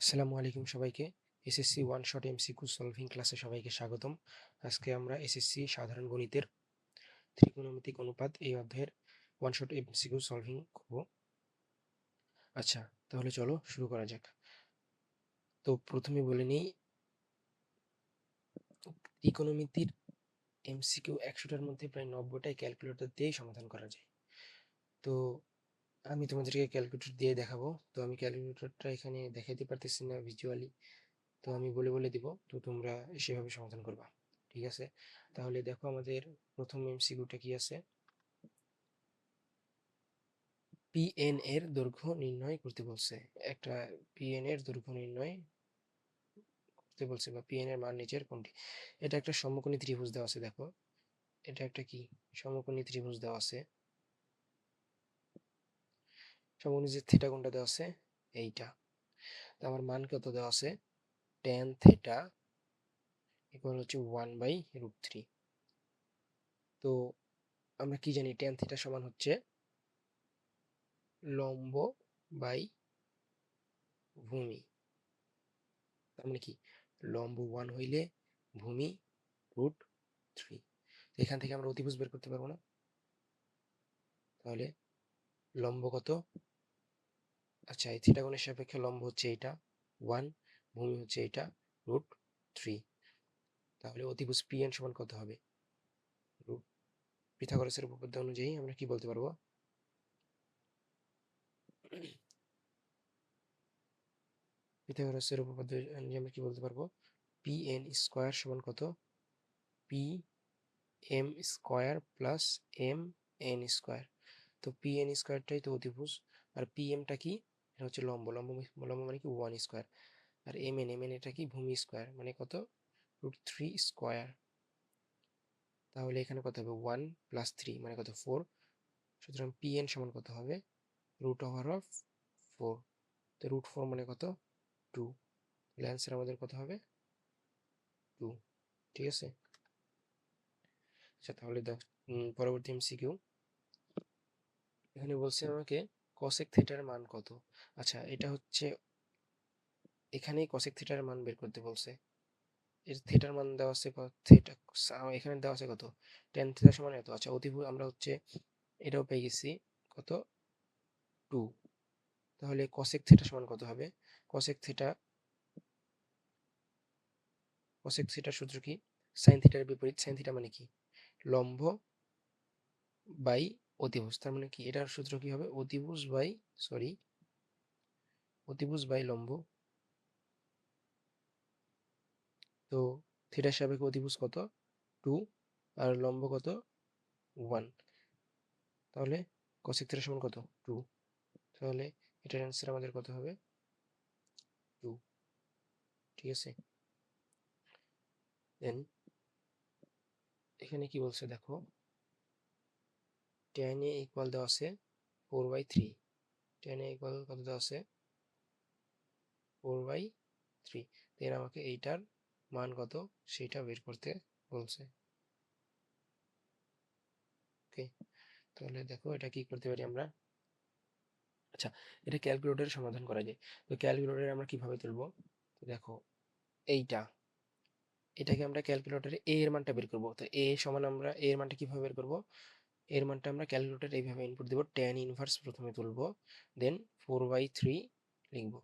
আসসালামু আলাইকুম সবাইকে। SSC one shot MCQ solving ক্লাসে সবাইকে স্বাগতম। আজকে আমরা এসএসসি সাধারণ গণিতের ত্রিকোণমিতিক অনুপাত এই অধ্যায়ের ওয়ান শট এমসিকিউ সলভিং করব। আচ্ছা, তাহলে চলো শুরু করা যাক। তো প্রথমে বলে নিই, ত্রিকোণমিতির এমসিকিউ 100টার মধ্যে প্রায় 90টাই ক্যালকুলেটর দিয়েই সমাধান করা যায়। তো আমি তোমাদেরকে ক্যালকুলেটর দিয়ে দেখাবো। তো আমি ক্যালকুলেটরটা এখানে দেখাইতে পারতেছি না ভিজুয়ালি, তো আমি বলে বলে দিব, তো তোমরা সেভাবে সমাধান করবা। ঠিক আছে, তাহলে দেখো আমাদের প্রথম এমসিকিউটা কি আছে। পিএন এর দৈর্ঘ্য নির্ণয় করতে বলছে। একটা পিএন এর দৈর্ঘ্য নির্ণয় করতে বলছে, বা পিএন এর মান নিচের কোনটি। এটা একটা সমকোণী ত্রিভুজ দেওয়া আছে। দেখো, এটা একটা কি সমকোণী ত্রিভুজ দেওয়া আছে। সমকোণী যে থিটা কোণটা দেওয়া আছে এইটা। তো আমার মান কত দেওয়া আছে, tan থিটা ইকুয়াল হচ্ছে 1/√3। তো আমরা কি জানি, tan থিটা সমান হচ্ছে লম্ব বাই ভূমি। তার মানে কি, লম্ব 1 হইলে ভূমি √3। এখান থেকে আমরা অতিভুজ বের করতে পারবো না? তাহলে লম্ব কত? আচ্ছা, এই থিটা কোণের সাপেক্ষে লম্ব হচ্ছে এটা 1, ভূমি হচ্ছে এটা √3। তাহলে অতিভুজ পিএন সমান কত হবে? পিথাগোরাসের উপপাদ্য অনুযায়ী আমরা কি বলতে পারবো? পিথাগোরাসের উপপাদ্য অনুযায়ী আমরা কি বলতে পারবো? পিএন স্কোয়ার সমান কত? P M square plus M N square. তো পি এন স্কোয়ারটাই তো অতিভুজ, আর পি এমটা কি, এটা হচ্ছে লম্ব। লম্ব মানে কি 1 স্কোয়ার। আর এম এন এটা কি, ভূমি স্কোয়ার, মানে কত, √3 স্কোয়ার। তাহলে এখানে কত হবে, 1 প্লাস 3 মানে কত, 4। সুতরাং পি এন সমান কত হবে, √4। তো √4 মানে কত, 2। তাহলে অ্যান্সার আমাদের কত হবে, 2। ঠিক আছে। আচ্ছা, তাহলে পরবর্তী এমসিকিউ। এখানে বলছে আমাকে কসেক থিটার মান কত। আচ্ছা, এটা হচ্ছে এখানেই কসেক থিটার মান বের করতে বলছে। এর থিটার মান দেওয়া আছে থিটা, এখানে দেওয়া আছে কত, tan থিটা সমান এত। আচ্ছা, অতিভুজ আমরা হচ্ছে এটাও পেয়ে গেছি, কত, 2। তাহলে কসেক থিটা সমান কত হবে? কসেক থিটা, কসেক থিটার সূত্র কি, সাইন থিটার বিপরীত। সাইন থিটা মানে কি, লম্ব বাই অতিভুজ। তার মানে কি, এটার সূত্র কি হবে, অতিভুজ বাই, সরি, অতিভুজ বাই লম্ব। তো থিটার সাপেক্ষে অতিভুজ কত, 2, আর লম্ব কত, 1। তাহলে কসেক থিটা সমান কত, 2। তাহলে এটার অ্যান্সার আমাদের কত হবে, 2। ঠিক আছে। দেন এখানে কি বলছে দেখো, tan a ইকুয়াল দেওয়া আছে 4/3। tan a ইকুয়াল কত দেওয়া আছে, 4/3। দেন আমাকে এইটার মান কত সেটা বের করতে বলছে। ওকে, তাহলে দেখো এটা কি করতে পারি আমরা। আচ্ছা, এটা ক্যালকুলেটরে সমাধান করা যায়। তো ক্যালকুলেটরে আমরা কিভাবে তুলবো, তো দেখো এইটা, এটাকে আমরা ক্যালকুলেটরে এ এর মানটা বের করব। তো এ সমান, আমরা এ এর মানটা কিভাবে বের করব, এর মানটা আমরা ক্যালকুলেটরে এইভাবে ইনপুট দেব, tan ইনভার্স প্রথমে তুলবো, দেন 4/3 লিখবো,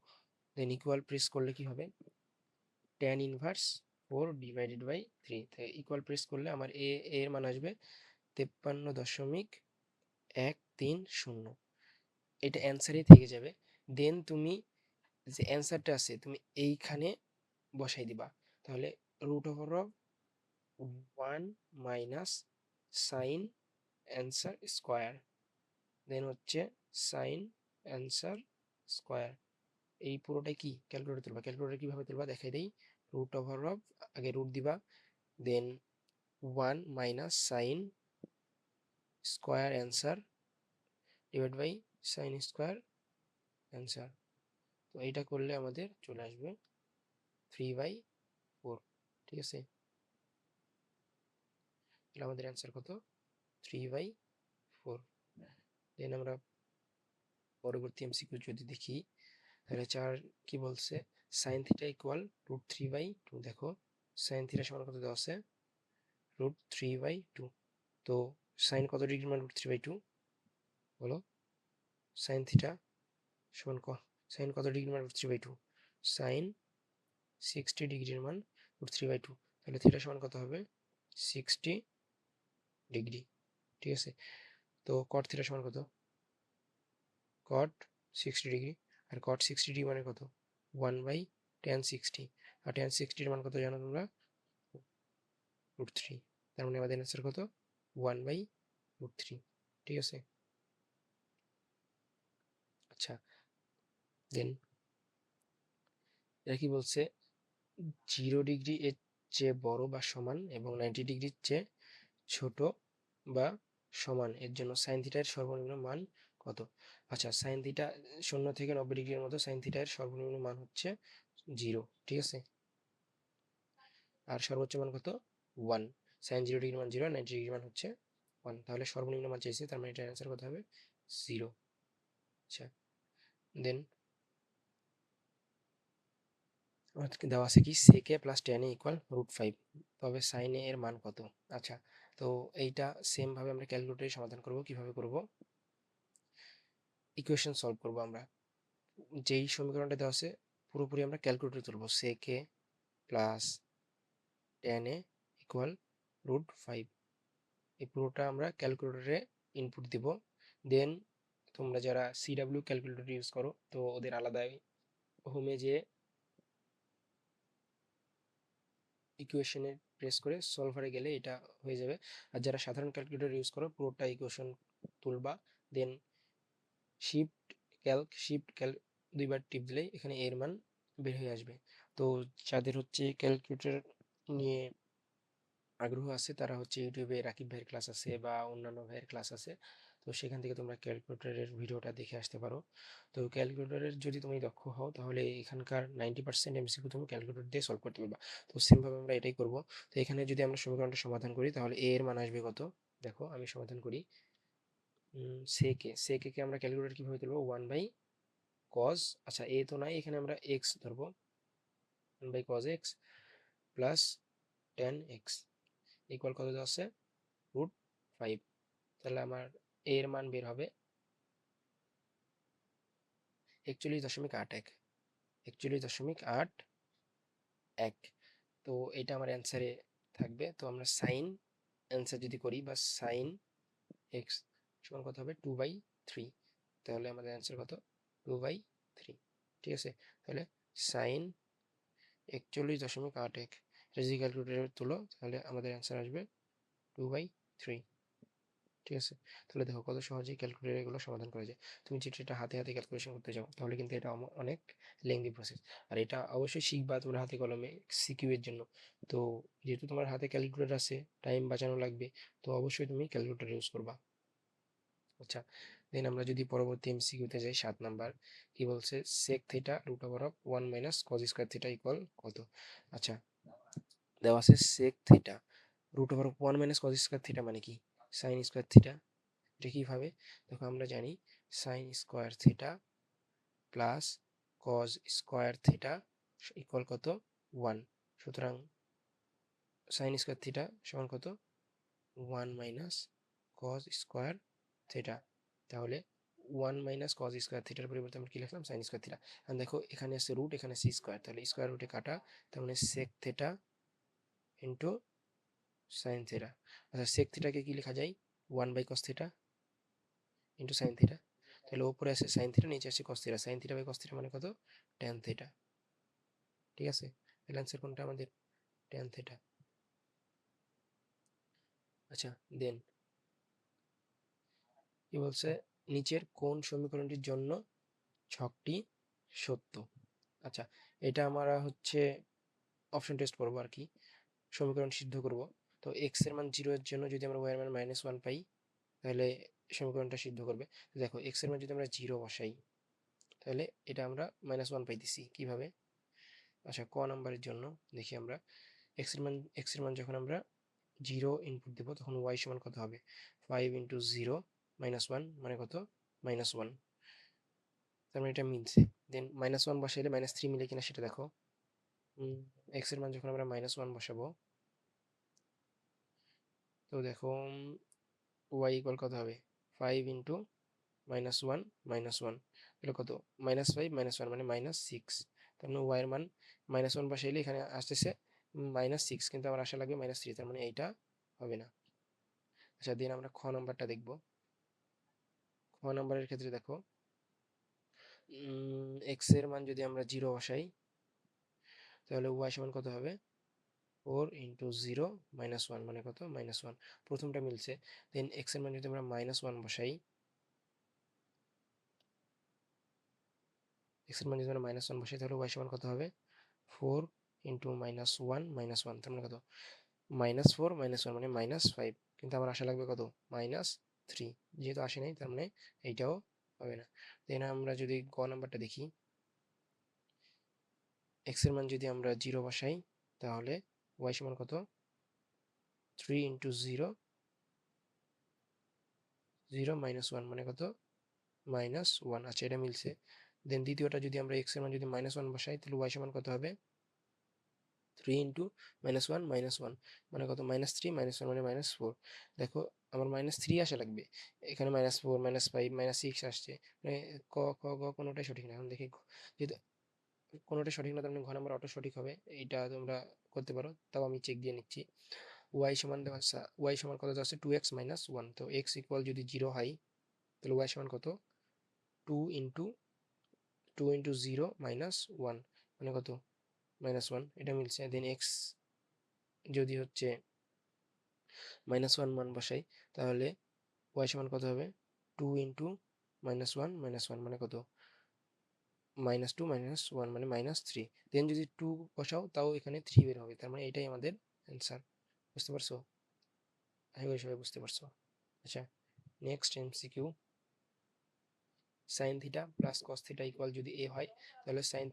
দেন ইকুয়াল প্রেস করলে কি হবে, tan ইনভার্স 4/3। ইকুয়াল প্রেস করলে আমার এর মান আসবে 53.130। এটা অ্যান্সারই থেকে যাবে। দেন তুমি যে অ্যান্সারটা আছে তুমি এইখানে বসাই দিবা। তাহলে √1 মাইনাস সাইন অ্যান্সার স্কোয়ার, দেন হচ্ছে সাইন অ্যান্সার স্কোয়ার। এই পুরোটাই কি ক্যালকুলেটর তুলবা। ক্যালকুলেটর কিভাবে তুলবা দেখাই দেই। √, আগে রুট দিবা, then 1 minus sine square answer divide by sine square answer. তো এইটা করলে আমাদের চলে আসবে 3/4। ঠিক আছে, তাহলে আমাদের অ্যান্সার কত, 3/4। দেন আমরা পরবর্তী এমসিকিউ যদি দেখি, তাহলে 4 কি বলছে, সাইন থিটা ইকুয়াল √3/2। দেখো সাইন থিটা সমান কত দেওয়া আছে, √3/2। তো সাইন কত ডিগ্রি মান √3/2 বলো, সাইন থিটা সমান সাইন কত ডিগ্রি মান √3/2, সাইন 60 ডিগ্রির মান √3/2। তাহলে থিটা সমান কত হবে, 60 ডিগ্রি। ঠিক আছে, তো কট থিটা সমান কত, কট 60 ডিগ্রি। আর কট 60 ডিগ্রি মানে কত, 1/tan60। আর tan 60 মান কত জানো তোমরা, √3। তার মানে আমাদের অ্যান্সার কত, 1/√3। ঠিক আছে, আচ্ছা দেন এটা কি বলছে, 0 ডিগ্রি এর চেয়ে বড় বা সমান এবং 90 ডিগ্রির চেয়ে ছোট বা সমান এর জন্য সাইন থিটার সর্বনিম্ন মান কত। আচ্ছা সাইন থিটা 0 থেকে 90 ডিগ্রির মতো সাইন থিটার সর্বনিম্ন মান হচ্ছে 0। ঠিক আছে, আর সর্বোচ্চ মান কত, 1। সাইন 0 ডিগ্রি মান 0, 90 ডিগ্রি মান হচ্ছে 1। তাহলে সর্বনিম্ন মান চাইছে, তার মানে এটার অ্যান্সার কত হবে, 0। আচ্ছা দেন আমাদেরকে দেওয়া আছে কি সেকে প্লাস টেনে ইকুয়াল √5, তবে সাইনে এর মান কত। আচ্ছা, তো এইটা সেম ভাবে আমরা ক্যালকুলেটরে সমাধান করব। কিভাবে করব, ইকুয়েশন সলভ করব আমরা। যেই সমীকরণটা দেওয়া আছে পুরোপুরি আমরা ক্যালকুলেটরে তুলব, সেকে প্লাস টেনে ইকুয়াল √5। এই পুরোটা আমরা ক্যালকুলেটরে ইনপুট দিব। দেন তোমরা যারা সিডাব্লিউ ক্যালকুলেটর ইউজ করো তো ওদের আলাদাই হোমে যে ইকুয়েশনে প্রেস করে সলভারে গেলে এটা হয়ে যাবে। আর যারা সাধারণ ক্যালকুলেটর ইউজ করো পুরোটা ইকুয়েশন তুলবা, দেন শিফট ক্যালক দুইবার টিপ দিলেই এখানে এর মান বের হয়ে আসবে। তো যাদের হচ্ছে ক্যালকুলেটর নিয়ে আগ্রহ আছে তারা হচ্ছে ইউটিউবে রাকিব ভাইয়ের ক্লাস আছে বা অন্যান্য ভাইয়ের ক্লাস আছে, তো সেখান থেকে তোমরা ক্যালকুলেটরের ভিডিওটা দেখে আসতে পারো। তো ক্যালকুলেটরের যদি তুমি দক্ষ হও তাহলে এখানকার 90% এমসিকিউ তুমি ক্যালকুলেটর দিয়ে সলভ করতে পারবা। তো সেমভাবে আমরা এটাই করব। তো এখানে যদি আমরা সমীকরণটা সমাধান করি তাহলে এ এর মান আসবে কত, দেখো আমি সমাধান করি। সেকে আমরা ক্যালকুলেটর কিভাবে তুলবো, 1/cos, আচ্ছা এ তো নাই, এখানে আমরা এক্স ধরবো, 1/cos x plus tan x equal কত দেওয়া আছে, √5। তাহলে আমার এর মান বের হবে 41.81, 41.81। তো এটা আমার অ্যান্সারে থাকবে। তো আমরা সাইন অ্যান্সার যদি করি বা সাইন এক্স সমান কত হবে, 2/3। তাহলে আমাদের অ্যান্সার কত, 2/3। ঠিক আছে, তাহলে সাইন 41.81 এটা যদি ক্যালকুলেটরে তুলো তাহলে আমাদের অ্যান্সার আসবে 2/3। ঠিক আছে, তাহলে দেখো কত সহজেই ক্যালকুলেটর এগুলো সমাধান করা যায়। তুমি যদি এটা হাতে হাতে ক্যালকুলেশন করতে যাও তাহলে কিন্তু এটা অনেক লেংদি প্রসেস। আর এটা অবশ্যই শিখবা তোমরা হাতে কলমে সিকিউ এর জন্য। তো যেহেতু তোমার হাতে ক্যালকুলেটর আছে, টাইম বাঁচানো লাগবে, তো অবশ্যই তুমি ক্যালকুলেটর ইউজ করবা। আচ্ছা দেন আমরা যদি পরবর্তী এমসিকিউতে যাই, 7 নাম্বার কি বলছে, sec theta √1 - cos square theta equal কত। আচ্ছা দেওয়া আছে sec theta √1 - cos square theta মানে কি, সাইন স্কয়ার থিটা। এটা কিভাবে, দেখো আমরা জানি sign square theta plus cause square theta equal কত, 1। সুতরাং সাইন স্কয়ার থিটা সমান কত, 1 - কজ স্কয়ার থিটা। তাহলে 1 - কজ স্কয়ার থিটার পরিবর্তে আমরা কি লিখলাম, সাইন স্কয়ার থিটা। এখন দেখো এখানে আছে রুট, এখানে আছে স্কয়ার, তাহলে স্কয়ার রুটে কাটা, তার মানে sec theta into sine theta. আচ্ছা সেক থিটাকে কি লেখা যায়, 1/cos theta into sine theta. তাহলে উপরে আছে সাইন থিটা, নিচে আছে cos theta, sine theta by cos theta মানে কত, ট্যান থিটা। ঠিক আছে, তাহলে অ্যান্সার কোনটা আমাদের, ট্যান থিটা। আচ্ছা দেন কি বলছে, নিচের কোন সমীকরণটির জন্য ছকটি সত্য। আচ্ছা এটা আমরা হচ্ছে অপশন টেস্ট করবো আর কি, সমীকরণ সিদ্ধ করব। তো এক্স এর মান 0 এর জন্য যদি আমরা ওয়াই এর মান -1 পাই তাহলে সমীকরণটা সিদ্ধ করবে। দেখো এক্স এর মান যদি আমরা 0 বসাই তাহলে এটা আমরা -1 পাইতেছি কিভাবে। আচ্ছা ক নাম্বারের জন্য দেখি আমরা, এক্স এর মান যখন আমরা 0 ইনপুট দেবো তখন ওয়াই সমান কত হবে, 5 × 0 - 1 মানে কত, -1। তার মানে এটা মিলছে। দেন -1 বসাইলে -3 মিলে কিনা সেটা দেখো। এক্স এর মান যখন আমরা -1 বসাবো, তো দেখো ওয়াই ইকুয়াল কত হবে, 5 ইন্টু -1 -1 তাহলে কত, -5 -1 মানে -6। তার মানে ওয়াই এর মান -1 বসাইলে এখানে আসতেছে -6, কিন্তু আমার আসা লাগবে -3, তার মানে এইটা হবে না। আচ্ছা, দেন আমরা খ নাম্বারটা দেখব। খ নাম্বারের ক্ষেত্রে দেখো এক্স এর মান যদি আমরা 0 বসাই তাহলে ওয়াই সমান কত হবে, 4 ইন্টু 0 -1 মানে কত, -1। প্রথমটা মিলছে। দেন এক্স এর মান যদি আমরা -1 বসাই, এক্স এর মান যদি আমরা -1 বসাই তাহলে ওয়াই সমান কত হবে, 4 ইন্টু -1 -1 তার মানে কত, -4 -1 মানে -5, কিন্তু আমার আশা লাগবে কত, -3। যেহেতু আসে নাই তার মানে এইটাও হবে না। দেন আমরা যদি গ নাম্বারটা দেখি, এক্স এর মান যদি আমরা 0 বসাই তাহলে ওয়াই সমান কত, 3 ইন্টু 0 0 -1 মানে কত, -1। আচ্ছা, এটা মিলছে। দেন দ্বিতীয়টা যদি আমরা এক্স এর মান যদি -1 বসাই তাহলে ওয়াই সমান কত হবে, 3 ইন্টু -1 -1 মানে কত, -3 -1 মানে -4। দেখো আমার -3 আসা লাগবে, এখানে -4 -5 -6 আসছে, মানে ক খ গ কোনোটাই সঠিক না। এখন দেখি যেহেতু কোনোটাই সঠিক না তার মানে ঘ নাম্বার অটো সঠিক হবে। এইটা তোমরা করতে পারো, তাও আমি চেক দিয়ে নিচ্ছি। ওয়াই সমান দেওয়া আছে, ওয়াই সমান কত দেওয়া আছে, 2x - 1। তো এক্স ইকুয়াল যদি 0 হয় তাহলে ওয়াই সমান কত, 2 ইন্টু 0 -1 মানে কত, -1। এটা মিলছে। দেন এক্স যদি হচ্ছে -1 মান বসাই তাহলে ওয়াই সমান কত হবে, 2 ইন্টু -1 -1 মানে কত, -2 -1 মানে -3। দেন যদি 2 বসাও তাও এখানে 3 বের হবে, তার মানে এটাই আমাদের অ্যান্সার। বুঝতে পারছো? আশা করি সবাই বুঝতে পারছো। আচ্ছা, next MCQ. Sine theta plus cos theta equal যদি এ হয় তাহলে sine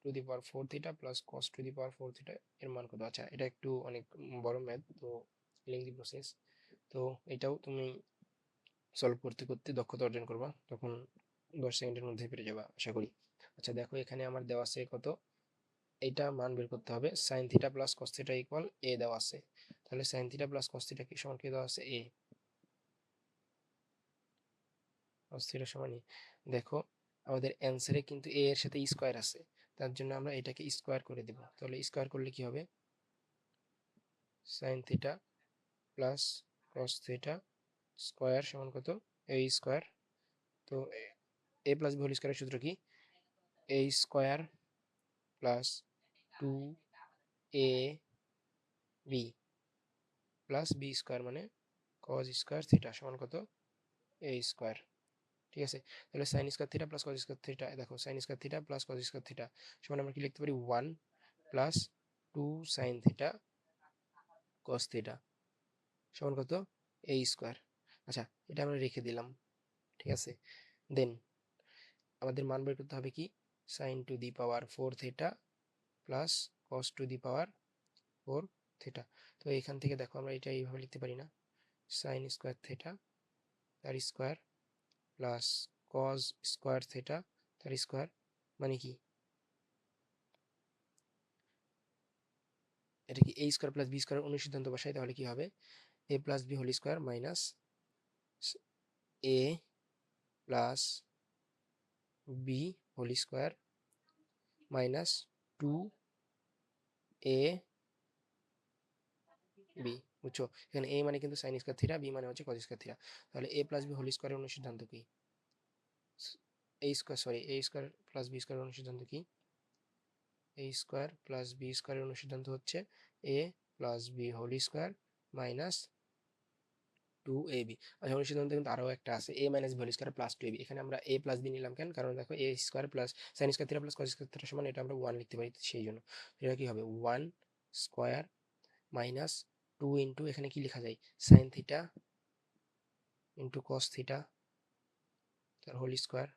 to the power 4 theta plus cos to the power 4 theta এর মান কত। আচ্ছা, এটা একটু অনেক বড় ম্যাথ, তো লেংদি প্রসেস। তো এটাও তুমি সলভ করতে করতে দক্ষতা অর্জন করবা, তখন 10 সেকেন্ডের মধ্যে পেরে যাবা আশা করি। আচ্ছা দেখো, এখানে আমার দেওয়া আছে কত, এইটা মান বের করতে হবে। Sine theta plus cos theta equal a দেওয়া আছে, তাহলে sine theta plus cos theta কি সমান, কি দেওয়া আছে, এ। কস থিটা সমান এ। দেখো আমাদের অ্যান্সারে কিন্তু এ এর সাথে স্কোয়ার আছে, তার জন্য আমরা এটাকে স্কোয়ার করে দেব। তাহলে স্কোয়ার করলে কি হবে, sine theta plus cos theta square সমান কত, এ স্কোয়ার। তো এ প্লাস বি হোল স্কোয়ারের সূত্র কি, a square plus 2ab plus b square মানে কজ স্কোয়ার থিটা সমান কত, এ স্কোয়ার। ঠিক আছে, তাহলে sine square theta plus cos square theta, দেখো sine square theta plus cos square theta সমান আমরা কি লিখতে পারি, 1 plus 2 sine theta cos theta সমান কত, এ স্কোয়ার। আচ্ছা, এটা আমরা রেখে দিলাম। ঠিক আছে, দেন আমাদের মান বের করতে হবে কি, sine to the power 4 theta plus cos to the power 4 theta. তো এখান থেকে দেখো আমরা এটা এইভাবে লিখতে পারি না, সাইন স্কোয়ার থিটা তার square plus cos square theta তার স্কোয়ার মানে কি, এটা কি a square plus b square অনুসিদ্ধান্ত বসাই তাহলে কি হবে, a plus b whole square minus a plus b whole square minus 2 a b. বুঝছো, এখানে এ মানে কিন্তু সাইন স্কোয়ার থিটা, বি মানে হচ্ছে কজ স্কোয়ার থিটা। তাহলে এ প্লাস বি হোল স্কোয়ারের অনুসিদ্ধান্ত কি, a square sorry A square plus B স্কোয়ারের অনুসিদ্ধান্ত কি, এ স্কোয়ার প্লাস বি স্কোয়ারের অনুসিদ্ধান্ত হচ্ছে a plus b whole square minus 2ab। আচ্ছা, অনুসিদ্ধান্ত কিন্তু আরও একটা আছে, a minus b whole square plus 2ab। এখানে আমরা এ প্লাস বি নিলাম কেন, কারণ দেখো a square plus sine square theta plus cos square theta সমান এটা আমরা 1 লিখতে পারি, সেই জন্য এটা কি হবে, 1 স্কোয়ার মাইনাস 2 ইন্টু এখানে কি লেখা যায়, sign theta into cos theta তার হোল স্কোয়ার।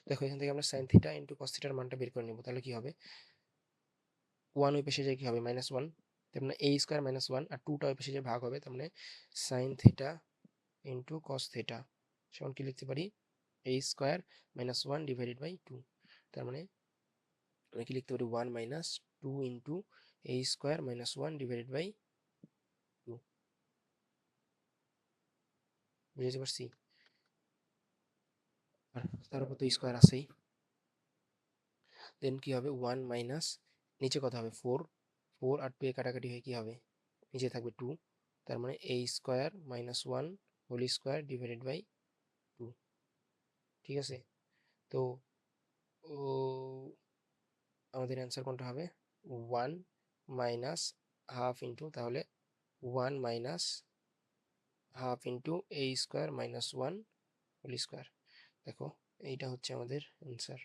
দেখো এখান থেকে আমরা সাইন থিটা ইন্টু কস থিটার মানটা বের করে নেব, তাহলে কি হবে, 1 ওই পাশে যায় কি হবে, -1, তার মানে এ স্কোয়ার -1 আর 2টা ওই পাশে যে ভাগ হবে, তার মানে sine theta into cos theta সমান কি লিখতে পারি, a square minus 1 divided by 2। তার মানে আমরা কি লিখতে পারি 1 মাইনাস 2 into a square minus 1 divided by 2। বুঝতে পারছি? আর তার উপর তো স্কোয়ার আছেই। দেন কি হবে 1 মাইনাস নিচে কত হবে 4, 4 আর 2 কাটাকাটি হয়ে কি হবে নিচে থাকবে 2। তার মানে a square minus 1 whole square divided by 2। ঠিক আছে? তো ও আমাদের অ্যান্সার কোনটা হবে 1 মাইনাস হাফ ইন্টু, তাহলে 1 minus half into a square minus 1 whole square. দেখো এইটা হচ্ছে আমাদের অ্যান্সার।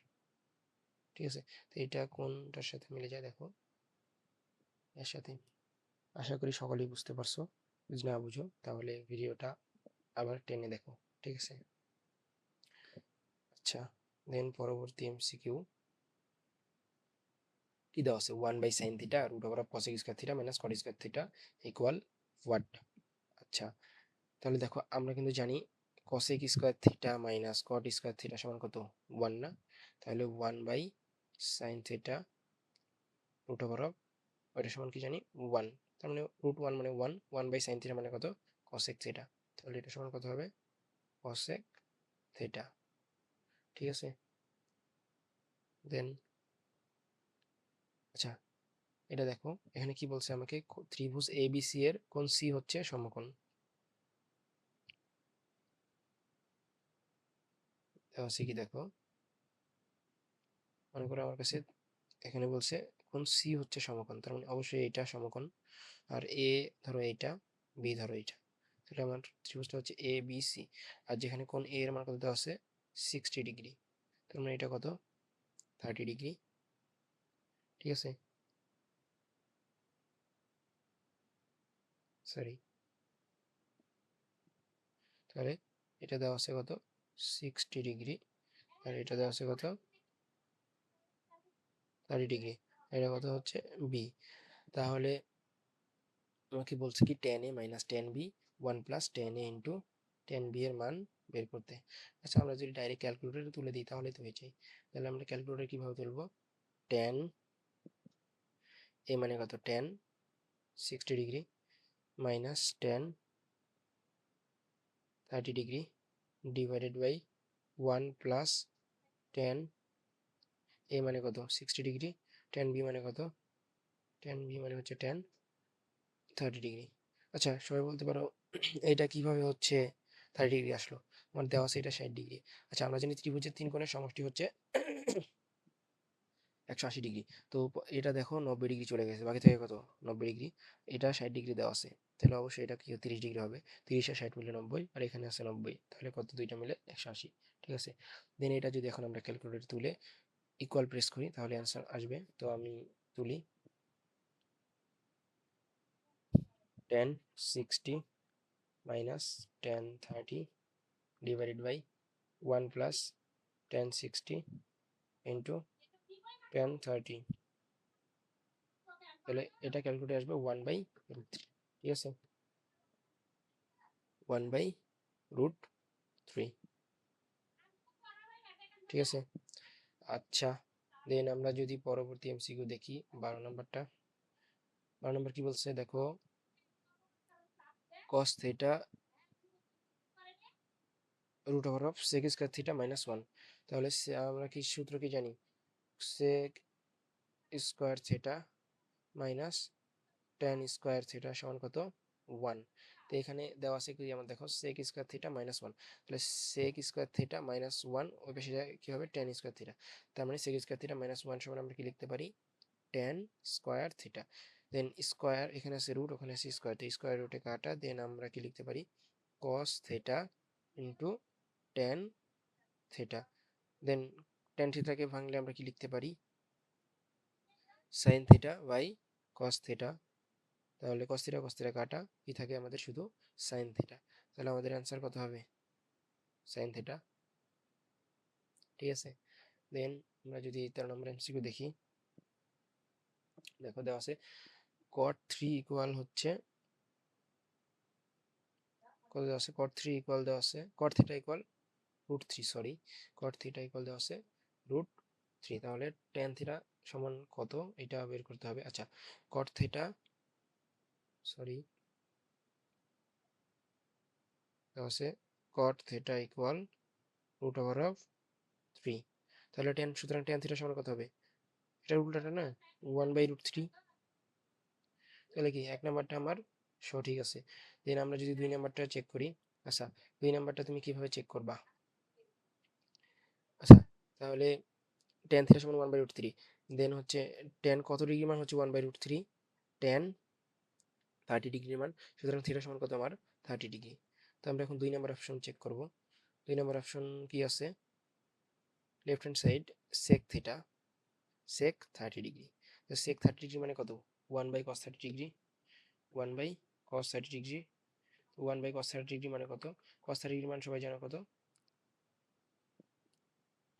ঠিক আছে? তো এটা কোনটার সাথে মিলে যায় দেখো, এর সাথে। আশা করি সকলেই বুঝতে পারছো। যদি না বুঝো তাহলে ভিডিওটা আবার টেনে দেখো। ঠিক আছে? আচ্ছা, দেন পরবর্তী এমসিকিউ কি দেওয়া আছে 1 by sine theta root over of cosec square theta minus cot square theta equal what. আচ্ছা, তাহলে দেখো আমরা কিন্তু জানি cosec square theta minus cot square theta সমান কত 1 না? তাহলে 1 by sine theta root over of ওইটা সমান কি জানি 1। তার মানে রুট 1 মানে 1, 1 বাই সাইন থিটা মানে কত কসেক থিটা। তাহলে এটা সমান কত হবে কসেক থিটা। ঠিক আছে? দেন আচ্ছা, এটা দেখো এখানে কি বলছে আমাকে ত্রিভুজ এবিসি এর কোন সি হচ্ছে সমকোণ। দেওয়া আছে কি দেখো, মনে করো আমার কাছে এখানে বলছে কোন সি হচ্ছে সমকোণ, তার মানে অবশ্যই এটা সমকোণ। আর এ ধরো এইটা, বি ধরো এইটা, তাহলে আমার ত্রিভুজটা হচ্ছে এ বি সি। আর যেখানে কোন এ এর মান কত দেওয়া আছে 60 ডিগ্রি, তার মানে এটা কত 30 ডিগ্রি। ঠিক আছে? সরি, তাহলে এটা দেওয়া আছে কত 60 ডিগ্রি, আর এটা দেওয়া আছে কত 30 ডিগ্রি, এটা কত হচ্ছে বি। তাহলে আমাকে বলছে কি tan a minus tan b 1 plus tan a into tan b এর মান বের করতে। আচ্ছা, আমরা যদি ডাইরেক্ট ক্যালকুলেটরে তুলে দিই তাহলে তো হয়ে যায়। তাহলে আমরা ক্যালকুলেটর কিভাবে তুলবো, টেন এ মানে কত tan 60 degree minus tan 30 degree divided by 1 plus tan a মানে কত 60 ডিগ্রি, টেন বি মানে কত, টেন বি মানে হচ্ছে টেন 30 ডিগ্রি। আচ্ছা, সবাই বলতে পারো এটা কিভাবে হচ্ছে 30 ডিগ্রি আসলো, আমার দেওয়া আছে এটা 60 ডিগ্রি। আচ্ছা, আমরা জানি ত্রিভুজের তিন কোণের সমষ্টি হচ্ছে 180 ডিগ্রি। তো এটা দেখো 90 ডিগ্রি চলে গেছে, বাকি থেকে কত 90 ডিগ্রি, এটা 60 ডিগ্রি দেওয়া আছে, তাহলে অবশ্যই এটা কি 30 ডিগ্রি হবে। 30 আর 60 মিলে 90, আর এখানে আছে 90, তাহলে কত দুইটা মিলে 180। ঠিক আছে? দেন এটা যদি এখন আমরা ক্যালকুলেটর তুলে ইকুয়াল প্রেস করি তাহলে অ্যান্সার আসবে। তো আমি তুলি, tan 60 minus tan 30 divided by 1 plus tan 60 into tan 30, তাহলে এটা ক্যালকুলেটে আসবে 1/√3। ঠিক আছে? 1/√3। ঠিক আছে? আচ্ছা, দেন আমরা যদি পরবর্তী এমসিকিউ দেখি 12 নম্বরটা। 12 নম্বর কি বলছে দেখো, cos theta root over of sec square theta minus 1। তাহলে আমরা কি সূত্র কি জানি, sec square theta minus tan square theta সমান কত 1। তো এখানে দেওয়া আছে কি আমার দেখো sec স্কয়ার থিটা মাইনাস 1, তাহলে sec স্কয়ার থিটা মাইনাস 1 ওই পাশে যায় কি হবে tan স্কয়ার থিটা। তার মানে sec স্কয়ার থিটা মাইনাস 1 সমান আমরা কি লিখতে পারি tan স্কয়ার থিটা। দেন স্কয়ার এখানে আছে রুট, ওখানে আছে স্কয়ার, তো স্কয়ার রুটে কাটা, দেন আমরা কি লিখতে পারি cos theta into tan theta. Then tan থিটাকে ভাঙলে আমরা কি লিখতে পারি sin theta by cos theta. তাহলে cos থিটা কাটা, কি থাকে আমাদের শুধু sin থিটা। তাহলে আমাদের অ্যান্সার কত হবে sin থিটা। ঠিক আছে? দেন আমরা যদি 13 নম্বর এমসিকিউ দেখি, দেখো দেওয়া আছে cot 3 ইকুয়াল হচ্ছে কত দেওয়া আছে, cot 3 ইকুয়াল দেওয়া আছে cot theta equal root three, sorry, cot theta equal দেওয়া আছে রুট থ্রি। তাহলে টেন থিটা সমান কত এটা বের করতে হবে। আচ্ছা, কট থিটা, সরি, দেওয়া আছে cot theta equal root over of three. তাহলে টেন, সুতরাং টেন থিটা সমান কত হবে? এটা উল্টাটা না, ওয়ান বাই রুট থ্রি। তাহলে কি এক নাম্বারটা আমার সঠিক আছে। দেন আমরা যদি দুই নাম্বারটা চেক করি। আচ্ছা, দুই নাম্বারটা তুমি কিভাবে চেক করবা? আচ্ছা, তাহলে টেন থিটা সমান one by root three. Then হচ্ছে টেন কত ডিগ্রি মান হচ্ছে one by root three? Tan 30 degree মান। সুতরাং থিটা সমান কত আমার? 30 ডিগ্রি। তো আমরা এখন দুই নাম্বার অপশন চেক করব। দুই নাম্বার অপশন কি আছে? Left hand side sec theta, sec 30 degree. তো সেক 30 ডিগ্রি মানে কত? One by cos 30 degree, one by cos 30 degree. One by cos 30 degree মানে কত? কস 30 ডিগ্রি মান সবাই জানো কত?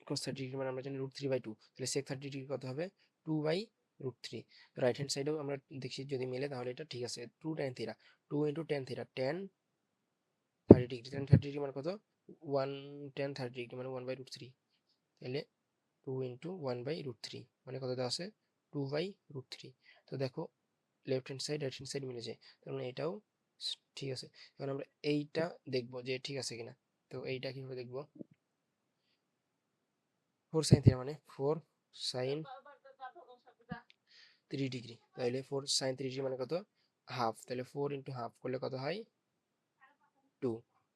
cos 30 ডিগ্রি মানে আমরা জানি রুট থ্রি বাই টু। তাহলে সেক 30 ডিগ্রি কত হবে? Two by root three. Right hand সাইডেও আমরা দেখি যদি মিলে তাহলে এটা ঠিক আছে। Two tan theta, two into tan theta, tan 30 degree. Tan 30 degree মানে কত? ওয়ান, টেন 30 ডিগ্রি মানে ওয়ান বাই রুট থ্রি। তাহলে two into one by root three মানে কত দেওয়া আছে? Two by root three. তো দেখো left hand side right hand side মিলে যায়, তার মানে এটাও ঠিক আছে। এখন আমরা এইটা দেখবো যে ঠিক আছে কিনা। তো এইটা কিভাবে দেখবো? ফোর সাইন থিটা মানে ফোর সাইন 3 ডিগ্রি। তাহলে ফোর সাইন 3 ডিগ্রি মানে কত? হাফ। তাহলে ফোর ইন্টু হাফ করলে কত হয়? Two.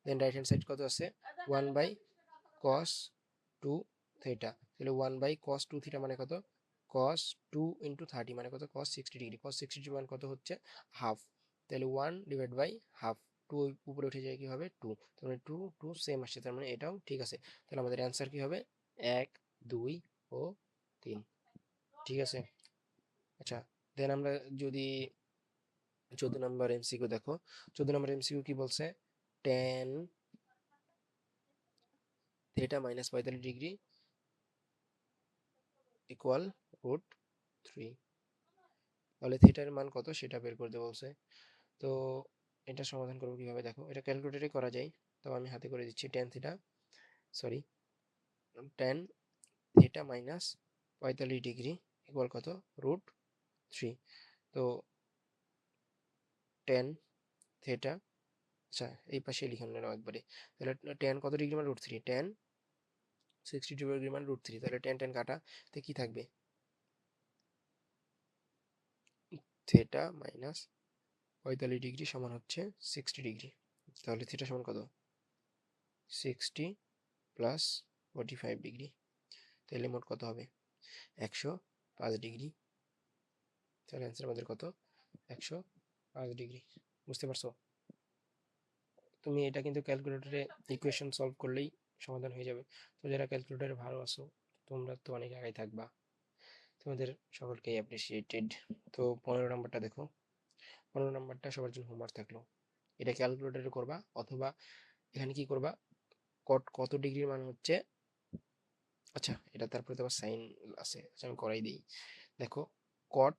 Then right hand side কত আছে? One by cos two theta. তাহলে one by cos two theta মানে কত? কস টু ইন্টু 30 মানে কত? কস 60 ডিগ্রি। কস 60 মানে কত হচ্ছে? হাফ। তাহলে one divide by half. Two উপরে উঠে যায় কি হবে? টু। তার মানে টু টু সেম আসছে, তার মানে এটাও ঠিক আছে। তাহলে আমাদের অ্যান্সার কি হবে? এক, দুই ও তিন। ঠিক আছে। আচ্ছা, দেন আমরা যদি 14 নম্বর এমসিকিউ দেখো। 14 নম্বর এমসিকিউ কি বলছে? Tan theta minus 45 degree equal root three. তাহলে থিটার মান কত সেটা বের করতে বলছে। তো এটা সমাধান করবো কিভাবে দেখো, এটা ক্যালকুলেটরে করা যায়। তো আমি হাতে করে দিচ্ছি tan theta, sorry, tan theta minus 45 degree equal কত? Root three. তো টেন থিটা, আচ্ছা এই পাশে লিখে নিলাম একবারে। তাহলে টেন কত ডিগ্রি মান? Root three. টেন 60 ডিগ্রি মান রুট থ্রি। তাহলে টেন টেন কাটা, তো কি থাকবে? থিটা মাইনাস 45 ডিগ্রি সমান হচ্ছে 60 ডিগ্রি। তাহলে থিটা সমান কত? 60 প্লাস 45 ডিগ্রি। তাহলে মোট কত হবে? 105 ডিগ্রি। তাহলে অ্যান্সার আমাদের কত? 105 ডিগ্রি। বুঝতে পারছো? তুমি এটা কিন্তু ক্যালকুলেটরে ইকুয়েশন সলভ করলেই সমাধান হয়ে যাবে। তো যারা ক্যালকুলেটরে ভালো আছো তোমরা তো অনেক আগে থাকবা। তোমাদের সকলকেই অ্যাপ্রিসিয়েটেড। তো 15 নম্বরটা দেখো। 15 নম্বরটা সবার জন্য হোমওয়ার্ক থাকলো। এটা ক্যালকুলেটরে করবা, অথবা এখানে কি করবা, কট কত ডিগ্রির মান হচ্ছে। আচ্ছা, এটা তারপরে তো আবার সাইন আছে। আচ্ছা আমি করাই দিই। দেখো, কট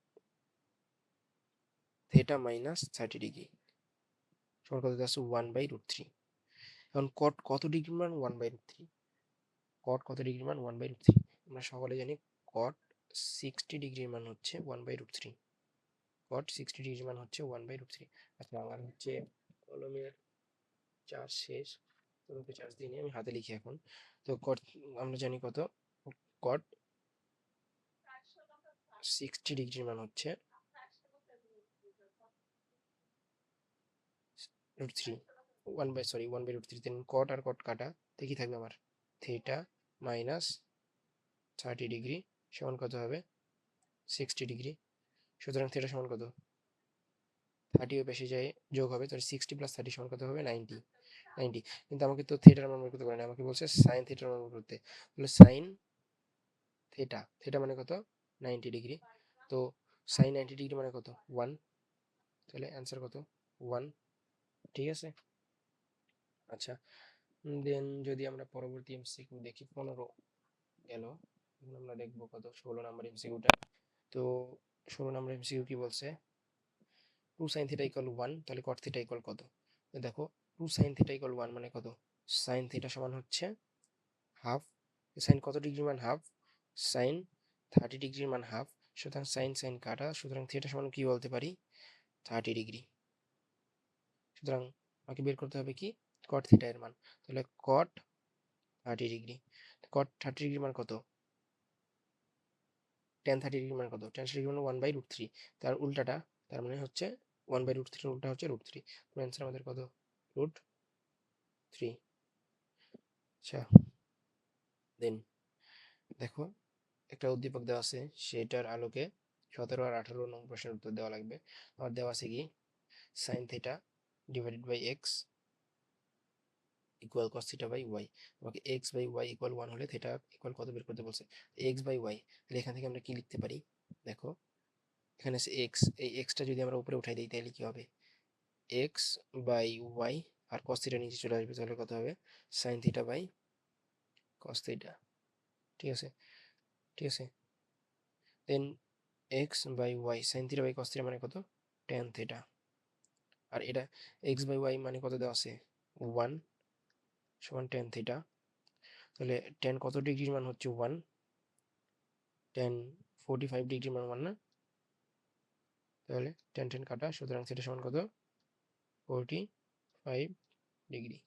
থিটা মাইনাস 30 ডিগ্রি সমান কত আছে? One by root three. এখন কট কত ডিগ্রি মান? One by root three. Cot কত ডিগ্রি মান? One by root three. আমরা সকলে জানি কট 60 ডিগ্রির মান হচ্ছে one by root three. Cot 60 degree মান হচ্ছে ওয়ান বাই রুট থ্রি। আচ্ছা, আমার হচ্ছে কলমের চার্জ শেষ, তোমাকে চার্জ দিই আমি হাতে লিখি এখন। তো কট আমরা জানি কত? কট 60 ডিগ্রির মান হচ্ছে root three. One by, sorry, one by root three. Then cot আর কট কাটা, তো কি থাকবে আমার? থিটা মাইনাস 30 ডিগ্রি সমান কত হবে? 60 ডিগ্রি। সুতরাং থিটা সমান কত? 30ও বেশি যায় যোগ হবে, তাহলে 60 + 30 সমান কত হবে? 90। 90। কিন্তু আমাকে তো থিটার মান বের করতে পারে না, আমাকে বলছে সাইন থিটার মান বের করতে। তাহলে সাইন থিটা, থিটা মানে কত? 90 ডিগ্রি। তো সাইন 90 ডিগ্রি মানে কত? ওয়ান। তাহলে অ্যান্সার কত? ওয়ান। ঠিক আছে। আচ্ছা, দেন যদি আমরা পরবর্তী এমসিকিউ দেখি, 15 গেল। এখন আমরা দেখবো কত? 16 নম্বর এমসিকিউটা। তো 16 নম্বর এমসিকিউ কি বলছে? Two sine theta equal one, তাহলে কট থিটা ইকুয়াল কত? তো দেখো, two sine theta equal one মানে কত? সাইন থিটা সমান হচ্ছে হাফ, সাইন কত ডিগ্রির মান হাফ, সাইন 30 ডিগ্রির মান হাফ, সুতরাং সাইন সাইন কাটা, সুতরাং থিটা সমান কি বলতে পারি 30 ডিগ্রি। সুতরাং আমাকে বের করতে হবে কি কট থিটা এর মান, তাহলে কট 30 ডিগ্রি, কট 30 ডিগ্রির মান কত, টেন 30 ডিগ্রির মান কত, টেন 30 ডিগ্রি মানে 1/√3, তার উল্টাটা, তার মানে হচ্ছে 1/√3 উল্টা হচ্ছে √3, তো অ্যান্সার আমাদের কত √3। আচ্ছা দেন দেখো একটা উদ্দীপক দেওয়া আছে, সেটার আলোকে 17 আর 18 নং প্রশ্নের উত্তর দেওয়া লাগবে। আমার দেওয়া আছে কি sine theta divided by x equal cos theta by y, আমাকে এক্স বাই ওয়াই ইকুয়াল 1 হলে থিটা ইকুয়াল কত বের করতে বলছে, এক্স বাই ওয়াই, তাহলে এখান থেকে আমরা কি লিখতে পারি, দেখো এখানে আছে এক্স, এই এক্সটা যদি আমরা উপরে উঠাই দিই তাহলে কি হবে এক্স বাই ওয়াই, আর কস থিটা নিচে চলে আসবে, তাহলে কত হবে sine theta by cos theta. ঠিক আছে, ঠিক আছে, then x by y sine theta by cos theta মানে কত ট্যান থিটা, আর এটা এক্স বাই ওয়াই মানে কত দেওয়া আছে 1 সমান ট্যান থিটা, তাহলে ট্যান কত ডিগ্রির মান হচ্ছে 1, ট্যান 45 ডিগ্রির মান 1 না, তাহলে ট্যান ট্যান কাটা, সুতরাং থিটা সমান কত 45 ডিগ্রি।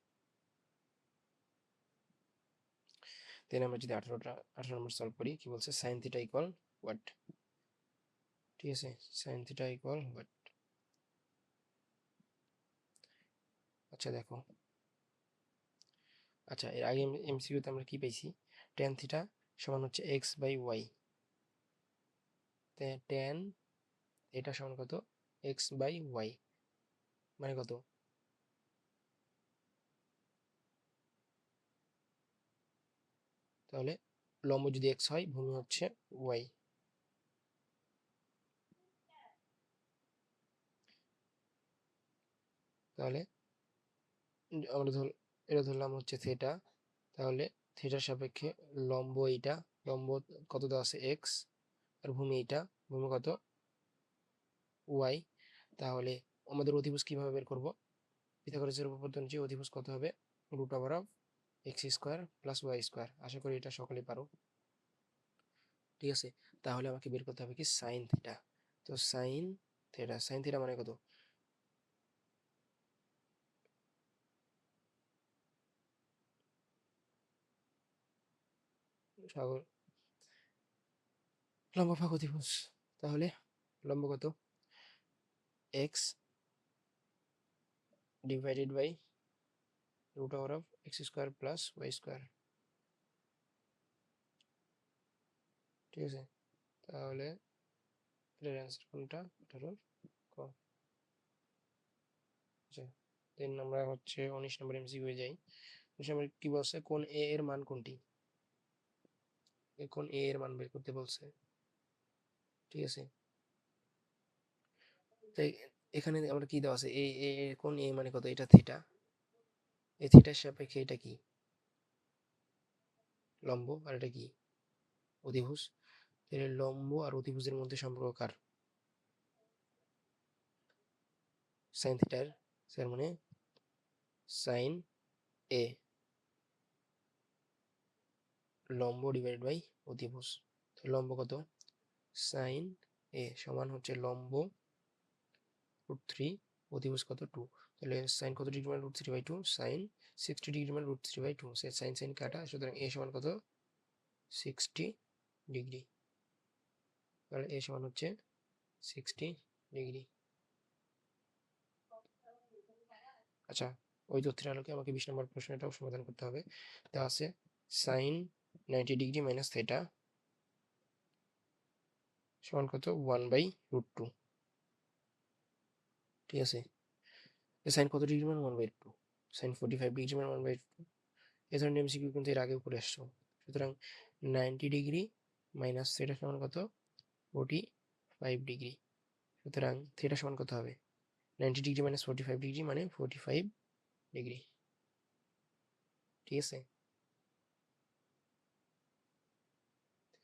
দেন আমরা যদি 18 নম্বর সলভ করি, কি বলছে সাইন থিটা ইকুয়াল হোয়াট, ঠিক আছে সাইন থিটা ইকুয়াল হোয়াট। আচ্ছা দেখো, আচ্ছা এর আগে এমসিকিউতে আমরা কি পেয়েছি, ট্যান থিটা সমান হচ্ছে এক্স বাই ওয়াই, ট্যান এটা সমান কত এক্স বাই ওয়াই মানে কত, তাহলে লম্ব যদি এক্স হয় ভূমি হচ্ছে ওয়াই, তাহলে আমরা এটা ধরলাম হচ্ছে থিটা, তাহলে থিটার সাপেক্ষে লম্ব এইটা, লম্ব কত দেওয়া আছে এক্স, আর ভূমি এইটা, ভূমি কত ওয়াই, তাহলে আমাদের অধিভুজ কিভাবে বের করব, পিথাগোরাসের উপপাদ্য অনুযায়ী অধিভুজ কত হবে √অফ x square plus y square, আশা করি এটা সকলেই পারো। ঠিক আছে, তাহলে আমাকে বের করতে হবে কি সাইন থিটা, তো সাইন থিটা, সাইন থিটা মানে কত, সাগর লম্ব ভাগ অধিভুজ, তাহলে লম্ব কত এক্স ডিভাইডেড বাই √অফ x square plus y square. ঠিক আছে, তাহলে এটার অ্যান্সার কোনটা 18 ক। আচ্ছা দেন আমরা হচ্ছে 19 নম্বর এমসিকিউ এ যাই, 19 নম্বর কি বলছে কোন এ এর মান কোনটি, কোন এ এর মান বের করতে বলছে। ঠিক আছে, তাই এখানে আমরা কি দেওয়া আছে এ এ এ কোন এ মানে কত, এটা থিটা, এই থিটার সাপেক্ষে এটা কি লম্ব, আর এটা কি অধিভুজ, তাহলে লম্ব আর অধিভুজের মধ্যে সম্পর্ক কার সাইন থিটার, তার মানে সাইন এ লম্ব ডিভাইডেড বাই অধিভুজ, তো লম্ব কত সাইন এ সমান হচ্ছে লম্ব √3, অধিভুজ কত 2, তাহলে সাইন কত ডিগ্রি মানে √3/2, সাইন 60 ডিগ্রি মানে √3/2, সে সাইন সাইন কাটা, সুতরাং এ সমান কত 60 ডিগ্রি, তাহলে এ সমান হচ্ছে 60 ডিগ্রি। আচ্ছা ওই তথ্যের আলোকে আমাকে 20 নম্বর প্রশ্নটাও সমাধান করতে হবে, তা আছে সাইন 90 ডিগ্রি মাইনাস থিটা সমান কত 1/√2। ঠিক আছে, সাইন কত ডিগ্রি মানে 1/2, সাইন 45 ডিগ্রি মানে 1/2, এই ধরনের এমসিকিউ কিন্তু এর আগেও করে আসছো, সুতরাং 90 ডিগ্রি মাইনাস থিটা সমান কত 45 ডিগ্রি, সুতরাং থিটা সমান কত হবে 90 ডিগ্রি মাইনাস 45 ডিগ্রি মানে 45 ডিগ্রি। ঠিক আছে,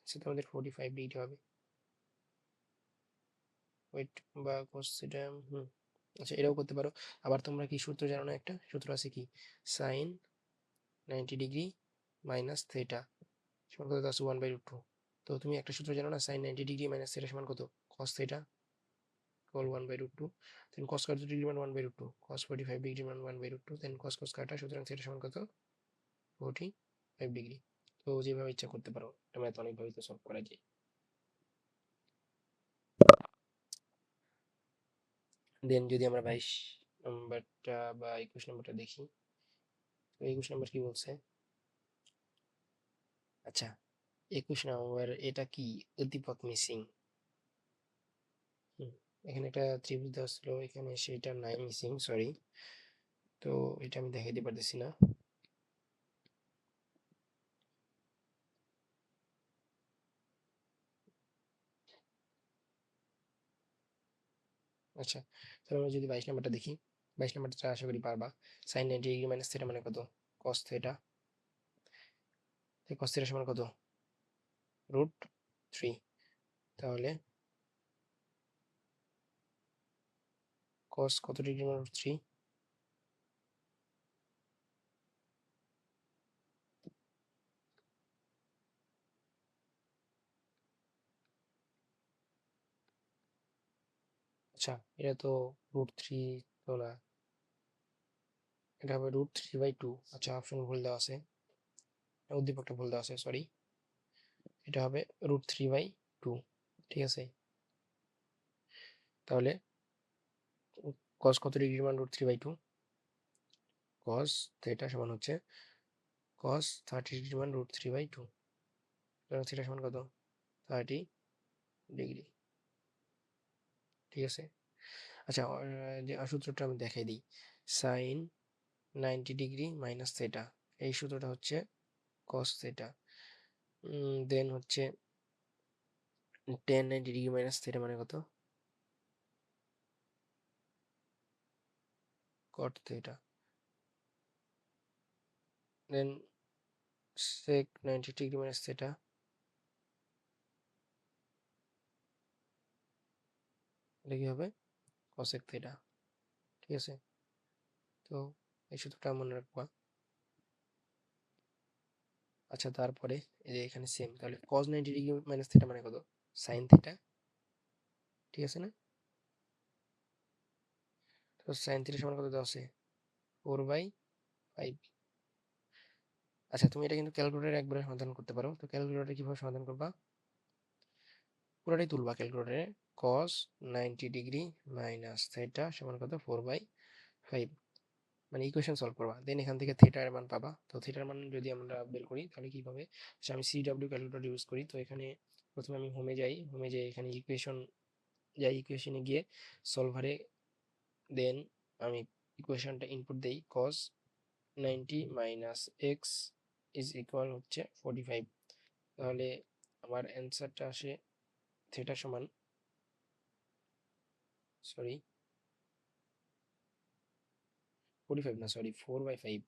সেটা আমাদের 45 ডিগ্রি হবে, ওয়েট বা cos থিটা, আচ্ছা এটাও করতে পারো। আবার তোমরা কি সূত্র জানো না, একটা সূত্র আছে কি সাইন 90 ডিগ্রি মাইনাস থিটা সমান কত আছে 1/√2। তো তুমি একটা সূত্র জানো না, sin 90 ডিগ্রি মাইনাস থিটা সমান কত? cos theta equal 1/√2, then cos 30 degree মান 1/√2, cos 45 ডিগ্রি মান 1/√2, then cos cos কাটা, সুতরাং থিটা সমান কত? 45 ডিগ্রি। তো যেভাবে ইচ্ছা করতে পারো, এটা ম্যাথ অনেকভাবে তো সলভ করা যায়। দেন যদি আমরা 22 নাম্বারটা বা 21 নাম্বারটা দেখি, তো 21 নাম্বার কি বলছে? আচ্ছা, 21 নাম্বার এটা কি? উদ্দীপক মিসিং। এখানে একটা ত্রিভুজ দেওয়া ছিল, এখানে সেটা নাই, মিসিং, সরি। তো এটা আমি দেখাইতে পারতেছি না। আচ্ছা, তাহলে আমরা যদি 22 নাম্বারটা দেখি, 22 নাম্বারটা আশা করি পারবা। sin 90 ডিগ্রি মাইনাস থিটা মানে কত? cos theta. cos থিটা সমান কত? √3। তাহলে cos কত ডিগ্রি মান √3? আচ্ছা, এটা তো √3 তো না, এটা হবে √3/2। আচ্ছা, অপশন ভুল দেওয়া আছে, উদ্দীপকটা ভুল দেওয়া আছে, সরি। এটা হবে √3/2, ঠিক আছে। তাহলে cos কত ডিগ্রি মান √3/2? cos থিটা সমান হচ্ছে cos 30 ডিগ্রি মান √3/2, সুতরাং থিটা সমান কত? 30 ডিগ্রি, ঠিক আছে। আচ্ছা, যে সূত্রটা আমি দেখাই দিই। sin 90 ডিগ্রি মাইনাস থিটা, এই সূত্রটা হচ্ছে cos থিটা। দেন হচ্ছে tan 90 ডিগ্রি মাইনাস থিটা মানে কত? cot theta. Then sec 90 degree minus theta, এটা কি হবে? cosec থিটা, ঠিক আছে। তো এই সূত্রটা মনে রাখবা। আচ্ছা, তারপরে এই যে এখানে সেম, তাহলে cos 90 ডিগ্রি মাইনাস থিটা মানে কত? sin থিটা, ঠিক আছে না? তো sin থিটা সমান কত দেওয়া আছে? 4/5। আচ্ছা, তুমি এটা কিন্তু ক্যালকুলেটরে একবারে সমাধান করতে পারো। তো ক্যালকুলেটরে কিভাবে সমাধান করবা? পুরোটাই তুলবা ক্যালকুলেটরে। cos 90 ডিগ্রি মাইনাস থিটা সমান কত? 4/5, মানে ইকুয়েশন সলভ করবা। দেন এখান থেকে থিটার মান পাবা। তো থিটার মান যদি আমরা বের করি তাহলে কিভাবে? আচ্ছা, আমি CW ক্যালকুলেটর ইউজ করি। তো এখানে প্রথমে আমি হোমে যাই, হোমে যেয়ে এখানে ইকুয়েশন যাই, ইকুয়েশনে গিয়ে সলভারে, দেন আমি ইকুয়েশনটা ইনপুট দেই, cos 90 minus x is equal হচ্ছে 45। তাহলে আমার অ্যান্সারটা আসে থিটা সমান, সরি 45 না, সরি 4/5।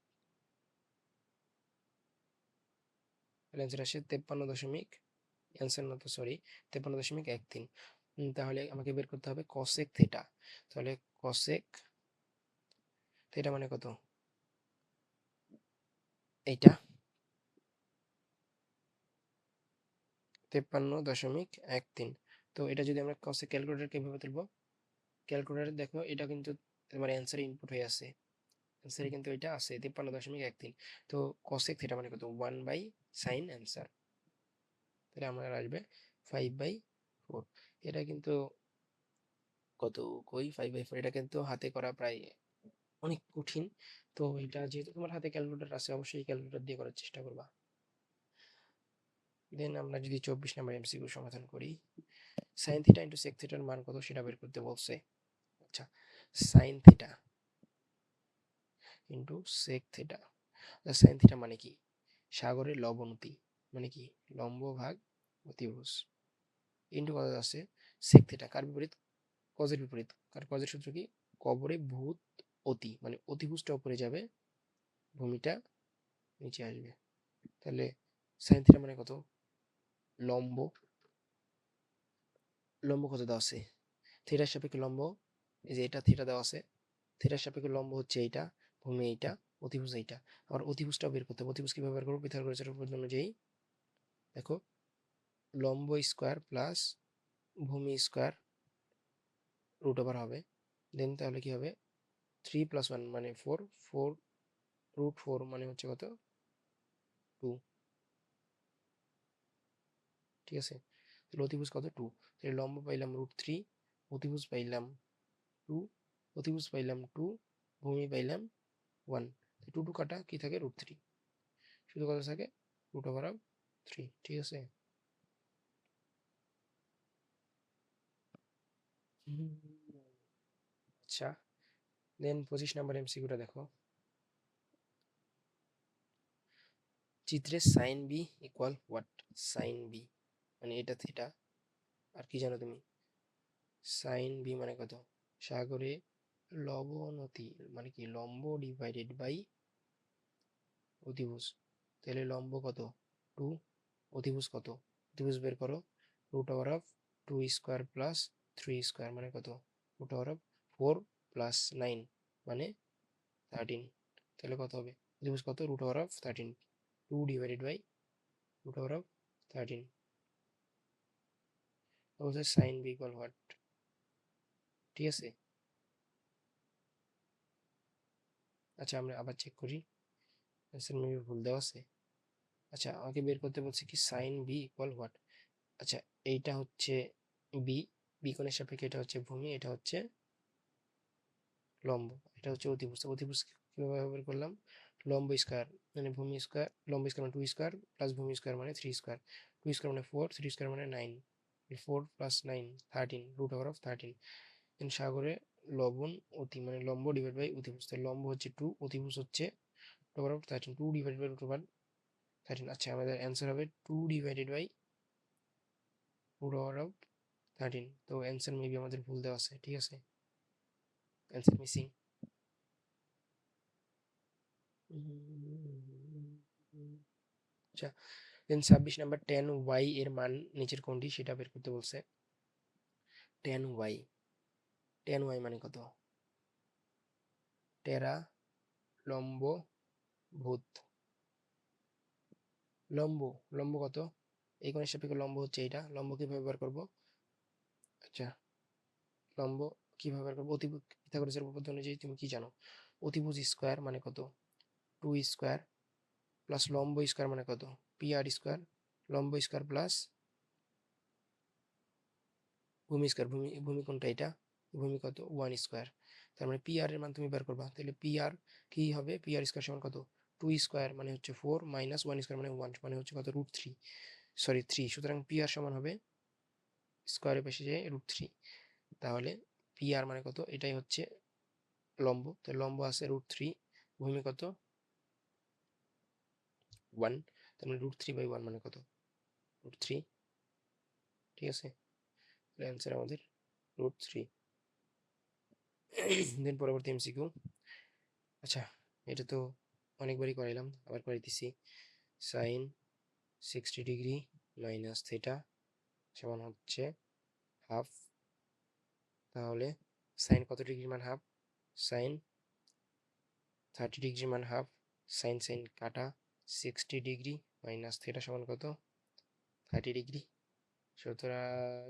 তাহলে অ্যান্সার আসে 53 দশমিক, অ্যান্সার না তো, সরি 53.13। তাহলে আমাকে বের করতে হবে cosec থিটা। তাহলে cosec থিটা মানে কত? এইটা 53.13। তো এটা যদি আমরা cosec ক্যালকুলেটর কিভাবে তুলবো? ক্যালকুলেটর দেখো, এটা কিন্তু তোমার অ্যান্সারে ইনপুট হয়ে আছে, অ্যান্সারে কিন্তু এটা আছে 53.13। তো cosec থিটা মানে কত? 1/sin অ্যান্সার, তাহলে আমার আসবে 5/4। এটা কিন্তু কত, কই 5/4, এটা কিন্তু হাতে করা প্রায় অনেক কঠিন। তো এটা যেহেতু তোমার হাতে ক্যালকুলেটর আছে, অবশ্যই ক্যালকুলেটর দিয়ে করার চেষ্টা করবা। দেন আমরা যদি 24 নাম্বার এমসিকিউ সমাধান করি, সাইন থিটা ইন্টু সেক থিটার মান কত সেটা বের করতে বলছে। আচ্ছা, sine theta into sec theta, sine theta মানে কি? সাগরের লবণতি, মানে কি? লম্ব ভাগ অতিভুজ, ইন্টু কত আছে? সেক থিটা কার বিপরীত? কজের বিপরীত। আর কজের সূত্র কি? কবরে ভূত অতি, মানে অতিভুজটা উপরে যাবে, ভূমিটা নিচে আসবে। তাহলে সাইন থিটা মানে কত? লম্ব, লম্ব কত দেওয়া আছে? থিটার সাপেক্ষে লম্ব, এই যে এটা থিটা দেওয়া আছে, থিটার সাপেক্ষে লম্ব হচ্ছে এইটা, ভূমি এইটা, অতিভুজ এইটা। আবার অতিভুজটাও বের করতে হবে। অতিভুজ কিভাবে বের করবো? পিথাগোরাসের উপপাদ্য অনুযায়ী দেখো, লম্ব স্কোয়ার প্লাস ভূমি স্কোয়ার রুট ওভার হবে। দেন তাহলে কি হবে? 3 + 1 মানে 4, 4 √4 মানে হচ্ছে কত? 2। ঠিক আছে, তাহলে অতিভুজ কত? 2। তাহলে লম্ব পাইলাম √3, অতিভুজ পাইলাম 2, অতিভুজ পাইলাম 2, ভূমি পাইলাম 1। 2 2 কাটা কি থাকে? √3, শুধু কত থাকে? √3। ঠিক আছে। আচ্ছা, দেন 25 নম্বর এমসিকিউটা দেখো। চিত্রে sine B equal what? Sine B মানে এটা থিটা, আর কি জানো তুমি? সাইন বি মানে কত? সাগরে লবণতি মানে কি? লম্ব ডিভাইডেড বাই অতিভুজ। তাহলে লম্ব কত? 2, অতিভুজ কত? অতিভুজ বের করো। √2² প্লাস 3² মানে কত? √4 প্লাস 9 মানে 13। তাহলে কত হবে? অতিভুজ কত? √13। 2 ডিভাইডেড বাই √13। অবশ্যই সাইন বি ইকুয়াল হোয়াট? ঠিক আছে। আচ্ছা, আমরা আবার চেক করি, অ্যান্সার মেবি ভুল দেওয়া আছে। আচ্ছা, আমাকে বের করতে বলছে কি সাইন বি ইকুয়াল হোয়াট। আচ্ছা, এইটা হচ্ছে বি, বি কোণের সাপেক্ষে এটা হচ্ছে ভূমি, এটা হচ্ছে লম্ব, এটা হচ্ছে অতিভুজ। অতিভুজ কিভাবে বের করলাম? লম্ব স্কোয়ার মানে ভূমি স্কোয়ার, লম্ব স্কোয়ার মানে 2² প্লাস ভূমি স্কোয়ার মানে 3², 2² মানে 4, 3² মানে 9, 4 প্লাস 9 13, √13। দেন সাগরে লবণ অতি মানে লম্ব ডিভাইড বাই অতিভুজ। তাহলে লম্ব হচ্ছে 2, অতিভুজ হচ্ছে √13, 2 ডিভাইড বাই √13। আচ্ছা, আমাদের অ্যান্সার হবে 2 ডিভাইডেড বাই √13। তো অ্যান্সার মেবি আমাদের ভুল দেওয়া আছে। ঠিক আছে, অ্যান্সার মিসিং। আচ্ছা, দেন 26 নাম্বার, tan y এর মান নিচের কোনটি সেটা বের করতে বলছে। tan y, tan y মানে কত? টেরা লম্ব ভূত। লম্ব, লম্ব কত? এই কোণের সাপেক্ষে লম্ব হচ্ছে এইটা। লম্ব কিভাবে বের করবো? আচ্ছা, লম্ব কিভাবে বের করবো? অতিভুজ পিথাগোরাসের উপপাদ্য অনুযায়ী তুমি কি জানো? অতিভুজ স্কোয়ার মানে কত? 2² প্লাস লম্ব স্কোয়ার মানে কত? PR², লম্ব স্কোয়ার প্লাস ভূমি স্কোয়ার। ভূমি ভূমি কোনটা? এটা ভূমি কত? 1²। তার মানে PR এর মান তুমি বের করবা। তাহলে PR কি হবে? PR² সমান কত? 2² মানে হচ্ছে 4 মাইনাস 1² মানে 1 মানে হচ্ছে কত? √3, সরি 3। সুতরাং PR সমান হবে স্কোয়ারের পাশে যায় √3। তাহলে PR মানে কত? এটাই হচ্ছে লম্ব। তো লম্ব আছে √3, ভূমি কত? 1। তার মানে √3/1 মানে কত? √3। ঠিক আছে, অ্যান্সার আমাদের √3। দেন পরবর্তী এমসিকিউ। আচ্ছা, এটা তো অনেকবারই করাইলাম, আবার করাইতেছি। সাইন 60 ডিগ্রি মাইনাস থিটা সমান হচ্ছে হাফ। তাহলে সাইন কত ডিগ্রির মান হাফ? সাইন 30 ডিগ্রির মান হাফ। সাইন সাইন কাটা, 60 ডিগ্রি মাইনাস থিটা সমান কত? 30 ডিগ্রি। সুতরাং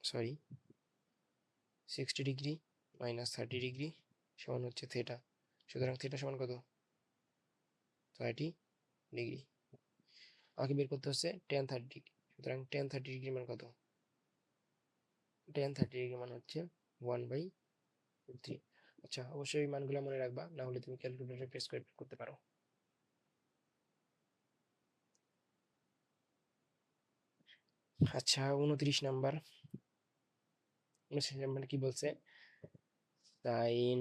সরি 60 ডিগ্রি মাইনাস 30 ডিগ্রি সমান হচ্ছে থিটা। সুতরাং থিটা সমান কত? 30 ডিগ্রি। আমাকে বের করতে হচ্ছে tan 30 ডিগ্রি। সুতরাং tan 30 ডিগ্রি মান কত? tan 30 ডিগ্রি মান হচ্ছে 1/3। আচ্ছা, অবশ্যই এই মানগুলো মনে রাখবা, না হলে তুমি ক্যালকুলেটরে প্রেস করে বের করতে পারো। আচ্ছা, 29 নাম্বার। 29 নাম্বার কি বলছে? Sine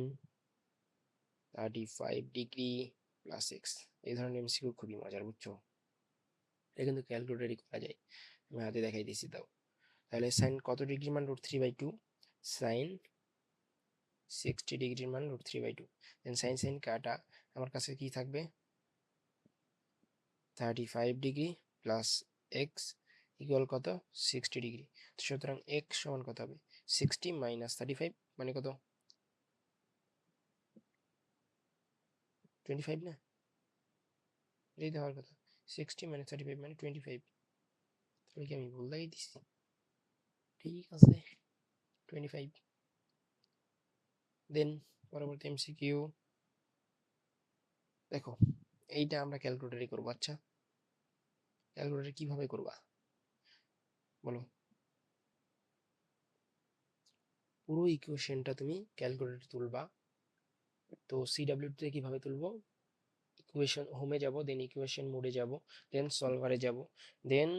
35 degree plus x. এই ধরনের এমসিকিউ খুবই মজার, বুঝছো? এটা কিন্তু ক্যালকুলেটরই করা যায়। আমি হাতে দেখাই দিচ্ছি তাও। তাহলে সাইন কত ডিগ্রির মান? √3/2। সাইন 60 ডিগ্রির মান √3/2। দেন সাইন সাইন কাটা, আমার কাছে কি থাকবে? 35 ডিগ্রি প্লাস এক্স ইকুয়াল কত? 60 ডিগ্রি। সুতরাং এক্স সমান কত হবে? 60 মাইনাস 35 মানে কত? 25 না, এটাই তো হওয়ার কথা। 60 - 35 মানে 25। তাহলে কি আমি ভুল লাগিয়ে দিচ্ছি? ঠিক আছে, 25। দেন পরবর্তী এমসিকিউ দেখো, এইটা আমরা ক্যালকুলেটরে করবো। আচ্ছা, ক্যালকুলেটরে কিভাবে করবা বলো? পুরো ইকুয়েশনটা তুমি ক্যালকুলেটরে তুলবা। তো সিডাব্লিউতে কিভাবে তুলবো? ইকুয়েশন হোমে যাব, দেন ইকুয়েশন মোডে যাব, দেন সলভারে যাব, দেন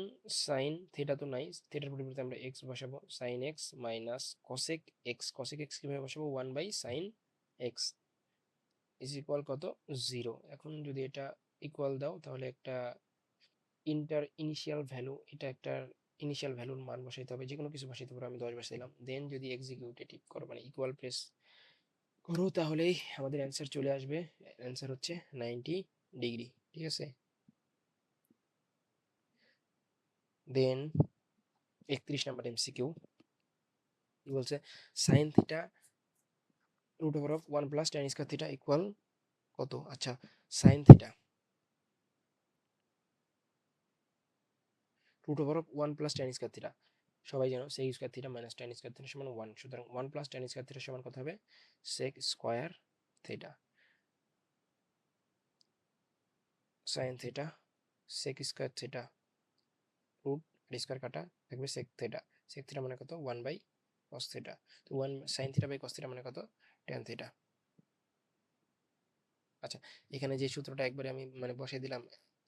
সাইন থিটা তো নাই, থিটার পরিবর্তে আমরা এক্স বসাবো, sine x minus cosec x. Cosec x কিভাবে বসাবো? 1/sin এক্স ইজ ইকুয়াল কত? 0। এখন যদি এটা ইকুয়াল দাও তাহলে একটা ইনিশিয়াল ভ্যালু, এটা একটা ইনিশিয়াল ভ্যালুর মান বসাইতে হবে, যে কোনো কিছু বসাইতে পারো, আমি 10 বসাইলাম। দেন যদি এক্সিকিউটেটিভ করো মানে ইকুয়াল প্রেস করো তাহলেই আমাদের অ্যান্সার চলে আসবে। অ্যান্সার হচ্ছে 90°। ঠিক আছে, দেন 31 নাম্বার এমসিকিউ কি বলছে? Sine theta root over of 1 plus tan square theta equal কত? আচ্ছা, sine theta root over of 1 plus tan square theta, সবাই জানো sec square theta minus tan square theta সমান 1। সুতরাং 1 প্লাস tan স্কয়ার থিটা সমান কত হবে? sec square theta. Sine theta sec square theta root square কাটা থাকবে sec থিটা। sec থিটা মানে কত? 1/cos theta. তো 1 sin theta by cos theta মানে কত? tan theta. আচ্ছা, এখানে যে সূত্রটা একবারে আমি মানে বসাই দিলাম,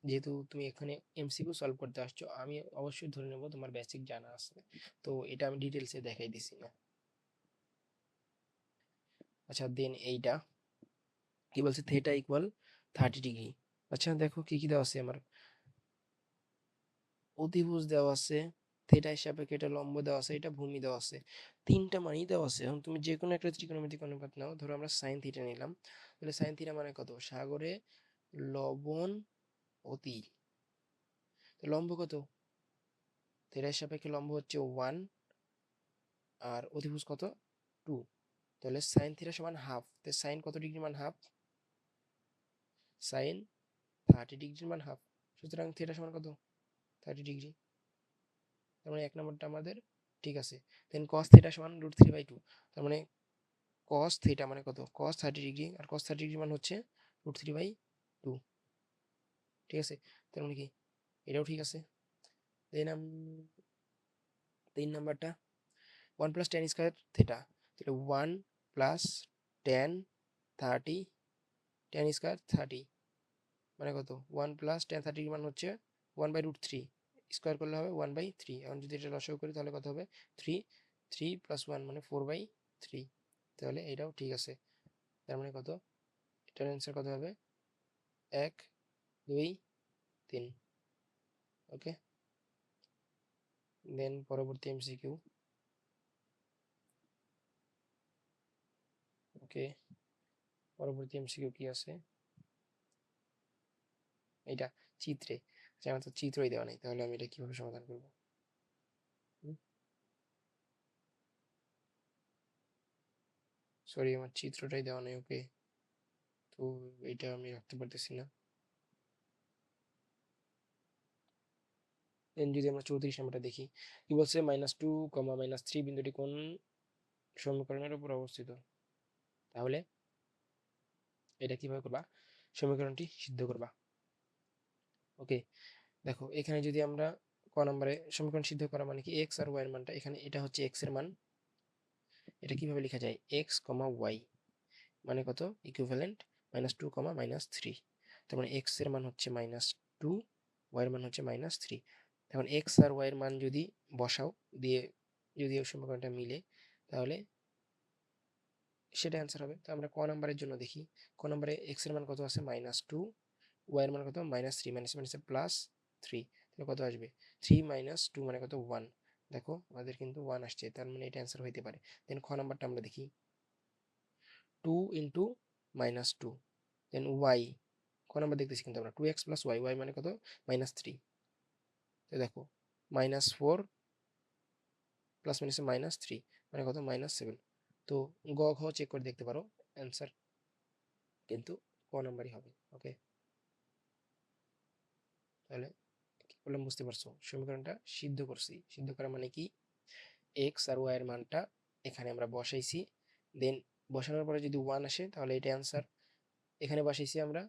যেহেতু তুমি এখানে এমসিকিউ সলভ করতে আসছো, আমি অবশ্যই ধরে নেব তোমার বেসিক জানা আছে, তো এটা আমি ডিটেলসে দেখাই দিছি না। আচ্ছা, দেন এইটা কি বলছে? Theta equal 30°। আচ্ছা দেখো কি কি দেওয়া আছে আমার। অতিভুজ দেওয়া আছে, থিটা হিসাবে এটা লম্ব দেওয়া আছে, এটা ভূমি দেওয়া আছে, তিনটা মানই দেওয়া আছে। এখন তুমি যে কোনো একটা ত্রিকোণমিতিক অনুপাত নাও, ধরো আমরা সাইন থিটা নিলাম, তাহলে সাইন থিটা মানে কত? সাগরে লবণ অতি। তো লম্ব কত? থিটার সাপেক্ষে লম্ব হচ্ছে 1, আর অতিভুজ কত? 2। তাহলে সাইন থিটা সমান হাফ। তো সাইন কত ডিগ্রি মান হাফ? সাইন 30° মান হাফ। সুতরাং থিটা সমান কত? 30°। তার মানে এক নম্বরটা আমাদের ঠিক আছে। দেন cos থিটা সমান √3/2। তার মানে cos থিটা মানে কত? cos 30°, আর cos 30° মান হচ্ছে √3/2। ঠিক আছে, তার মানে কি এটাও ঠিক আছে। দেন 3 নাম্বারটা 1 প্লাস tan স্কয়ার থিটা, তাহলে 1 প্লাস tan 30 tan স্কয়ার 30 মানে কত? 1 প্লাস tan 30 মান হচ্ছে 1/√3, স্কয়ার করলে হবে 1/3। এখন যদি এটা লসাগু করি তাহলে কত হবে? 3, 3 প্লাস 1 মানে 4/3। তাহলে এটাও ঠিক আছে। তার মানে কত? এটার অ্যান্সার কত হবে? 1, 2, 3। ওকে, দেন পরবর্তী এমসিকিউ। ওকে, পরবর্তী এমসিকিউ কি আছে? এটা চিত্রে। আচ্ছা, আমার তো চিত্রই দেওয়া নেই, তাহলে আমি এটা কিভাবে সমাধান করব? সরি, আমার চিত্রটাই দেওয়া নেই। ওকে, তো এটা আমি রাখতে পারতেছি না। দেন যদি আমরা 34 নাম্বারটা দেখি, কি বলছে? -2, -3 বিন্দুটি কোন সমীকরণের উপর অবস্থিত? তাহলে এটা কিভাবে করবা? সমীকরণটি সিদ্ধ করবা। ওকে, দেখো এখানে যদি আমরা ক নম্বরে সমীকরণ সিদ্ধ করা মানে কি, এক্স আর ওয়াই এর মানটা এখানে, এটা হচ্ছে এক্স এর মান, এটা কিভাবে লেখা যায়? এক্স কমা ওয়াই মানে কত? ইকুইভ্যালেন্ট -2, -3। তার মানে এক্স এর মান হচ্ছে -2, ওয়াই এর মান হচ্ছে -3। এখন এক্স আর ওয়াই এর মান যদি বসাও, দিয়ে যদি ওই সমীকরণটা মিলে, তাহলে সেটা অ্যান্সার হবে। তো আমরা ক নাম্বারের জন্য দেখি। ক নাম্বারে এক্স এর মান কত আছে? -2, ওয়াই এর মান কত? -3, +3। তাহলে কত আসবে? 3 - 2 মানে কত? 1। দেখো আমাদের কিন্তু 1 আসছে, তার মানে এটা অ্যান্সার হইতে পারে। দেন খ নাম্বারটা আমরা দেখি। 2 ইন্টু -2, দেন ওয়াই। ক নাম্বার দেখতেছি কিন্তু আমরা 2x + y, y মানে কত? -3। তো দেখো -4 প্লাস মাইনাসে -3 মানে কত? -7। তো গ ঘ চেক করে দেখতে পারো, অ্যান্সার কিন্তু ক নাম্বারই হবে। ওকে, তাহলে কি করলাম বুঝতে পারছো? সমীকরণটা সিদ্ধ করছি। সিদ্ধ করা মানে কি, এক্স আর ওয়াই এর মানটা এখানে আমরা বসাইছি, দেন বসানোর পরে যদি 1 আসে তাহলে এটা অ্যান্সার। এখানে বসাইছি আমরা,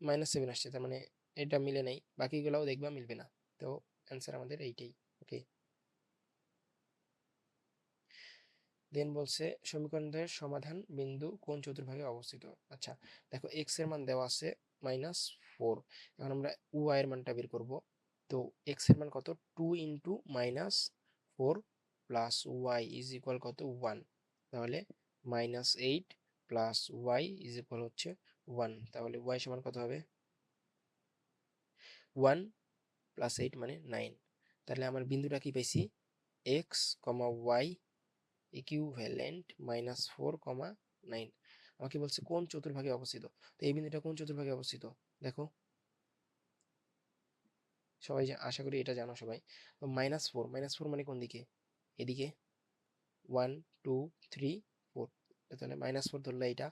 -7 আসছে, তার মানে এটা মিলে নাই, বাকিগুলোও দেখবা মিলবে না। তো অ্যান্সার আমাদের এইটাই। ওকে, দেন বলছে সমীকরণের সমাধান বিন্দু কোন চতুর্ভাগে অবস্থিত। আচ্ছা, দেখো এক্স এর মান দেওয়া আছে -4, এখন আমরা ওয়াই এর মানটা বের করব। তো এক্স এর মান কত, 2 × -4 প্লাস ওয়াই ইজ ইকুয়াল কত, 1। তাহলে -8 প্লাস ওয়াই ইজ ইকুয়াল হচ্ছে 1, তাহলে ওয়াই সমান কত হবে, 1 প্লাস 8 মানে 9। তাহলে আমার বিন্দুটা কি পাইছি, এক্স কমা ওয়াই ইকুইভ্যালেন্ট -4, 9। আমাকে বলছে কোন চতুর্ভাগে অবস্থিত। তো এই বিন্দুটা কোন চতুর্ভাগে অবস্থিত, দেখো সবাই আশা করি এটা জানো সবাই। তো -4 মানে কোন দিকে, এদিকে, 1 2 3 4, তাহলে -4 ধরলে এটা,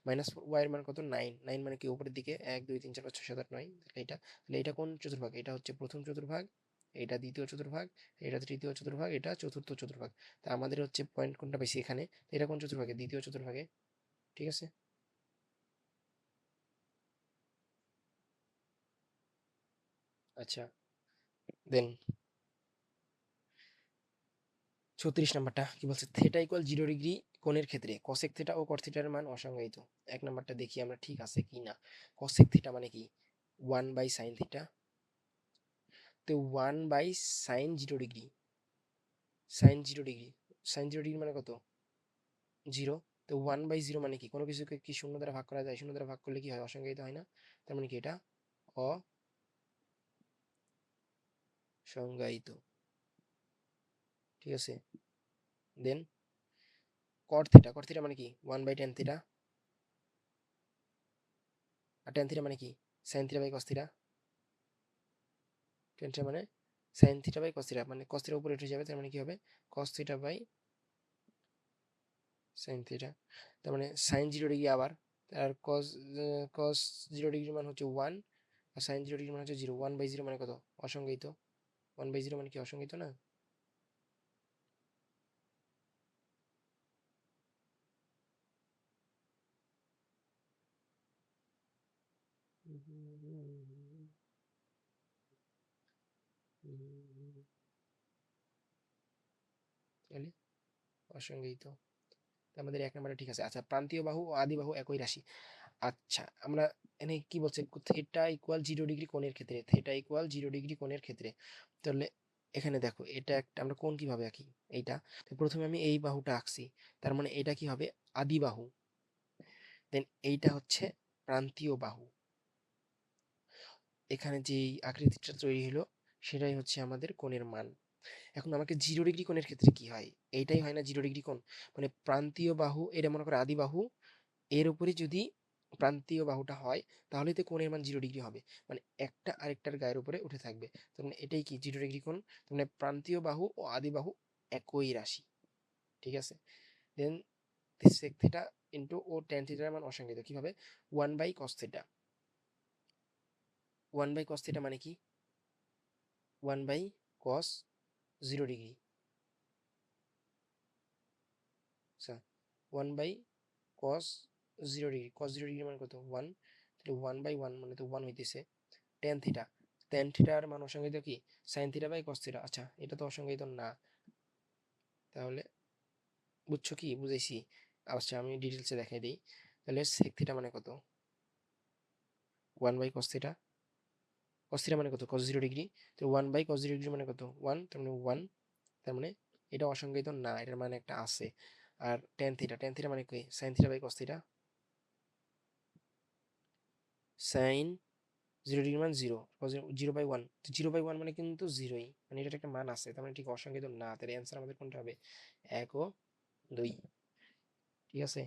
-4 ওয়াই এর মান কত, 9, 9 মানে কি উপরের দিকে, 1 2 3 4 5 6 7 8 9, তাহলে এটা কোন চতুর্ভাগ, এটা হচ্ছে প্রথম চতুর্ভাগ, এটা দ্বিতীয় চতুর্ভাগ, এটা তৃতীয় চতুর্ভাগ, এটা চতুর্থ চতুর্ভাগ। তা আমাদের হচ্ছে পয়েন্ট কোনটা বেশি এখানে, এটা কোন চতুর্ভাগে, দ্বিতীয় চতুর্ভাগে। ঠিক আছে, আচ্ছা, দেন 36 নাম্বারটা কি বলছে, থিটা ইকুয়াল 0 ডিগ্রি কোণের ক্ষেত্রে কসেক থিটা ও কট থিটার মান অসংজ্ঞায়িত। এক নাম্বারটা দেখি আমরা ঠিক আছে কি না। কসেক থিটা মানে কি, 1/sin থিটা। তো 1/sin 0 degree, sin 0 degree, sin 0 degree মানে কত, 0। তো 1/0 মানে কি, কোনো কিছুকে কি শূন্য দ্বারা ভাগ করা যায়, শূন্য দ্বারা ভাগ করলে কি হয়, অসংজ্ঞায়িত হয় না। তার মানে কি এটা অসংজ্ঞায়িত। ঠিক আছে, দেন কট থিটা মানে কি, 1/tan থিটা। আর tan থিটা মানে কি, sin theta by cos theta. tan theta মানে sin theta by cos theta, মানে cos থিটা উপরে উঠে যাবে, তার মানে কি হবে, cos theta by sin theta. তার মানে sin 0 ডিগ্রি আবার, আর cos 0 ডিগ্রি মান হচ্ছে 1, আর sin 0 ডিগ্রি মান হচ্ছে 0। 1/0 মানে কত, অসংজ্ঞায়িত। 1/0 মানে কি, অসংজ্ঞায়িত না। তাহলে অসংজ্ঞায়িত। তা আমাদের এক নম্বরে ঠিক আছে। আচ্ছা, প্রান্তীয় বাহু ও আদি বাহু একই রাশি। আচ্ছা, আমরা এখানে কি বলছে, থিটা ইকুয়াল 0 ডিগ্রি কোণের ক্ষেত্রে, থিটা ইকুয়াল 0 ডিগ্রি কোণের ক্ষেত্রে, তাহলে এখানে দেখো এটা একটা আমরা কোণ কিভাবে আঁকি, এইটা। তো প্রথমে আমি এই বাহুটা আঁকছি, তার মানে এটা কি হবে, আদি বাহু। দেন এইটা হচ্ছে প্রান্তীয় বাহু। এখানে যে আকৃতিটা তৈরি হলো সেটাই হচ্ছে আমাদের কোণের মান। এখন আমাকে 0 ডিগ্রি কোণের ক্ষেত্রে কি হয়, এইটাই হয় না 0 ডিগ্রি কোণ, মানে প্রান্তীয় বাহু, এটা মনে করো আদি বাহু, এর উপরে যদি প্রান্তীয় বাহুটা হয় তাহলে তো কোণের মান 0 ডিগ্রি হবে, মানে একটা আরেকটার গায়ের উপরে উঠে থাকবে। তার মানে এটাই কি 0 ডিগ্রি কোণ। তার মানে প্রান্তীয় বাহু ও আদি বাহু একই রাশি। ঠিক আছে, দেন সেক থিটা ইন্টু ও ট্যান থিটার মান অসংজ্ঞায়িত কিভাবে, 1/cos থিটা। 1/cos থিটা মানে কি, 1/cos 0 ডিগ্রি। আচ্ছা, 1/cos 0 ডিগ্রি, cos 0 ডিগ্রি মানে কত, 1। তাহলে 1/1 মানে তো 1 হইতেছে। ট্যান থিটা, ট্যান থিটার মান অসংজ্ঞায়িত কি, sine theta by cos theta. আচ্ছা, এটা তো অসংজ্ঞায়িত না, তাহলে বুঝছো কি, বুঝাইছি। আচ্ছা, আমি ডিটেলসে দেখাই দিই। তাহলে সেক থিটা মানে কত, 1/cos থিটা। কস থিটা মানে কত, cos 0 ডিগ্রি। তো 1/cos 0 ডিগ্রি মানে কত, 1, তার মানে 1। তার মানে এটা অসংজ্ঞায়িত না, এটার মানে একটা আছে। আর ট্যান থিটা, ট্যান থিটা মানে কি, sine theta by cos theta. Sine 0 degree মানে 0, 0/1, 0/1 মানে কিন্তু 0ই, মানে এটার একটা মান আছে, তার মানে ঠিক অসংজ্ঞায়িত না। তাহলে অ্যান্সার আমাদের কোনটা হবে, 1 ও 2। ঠিক আছে,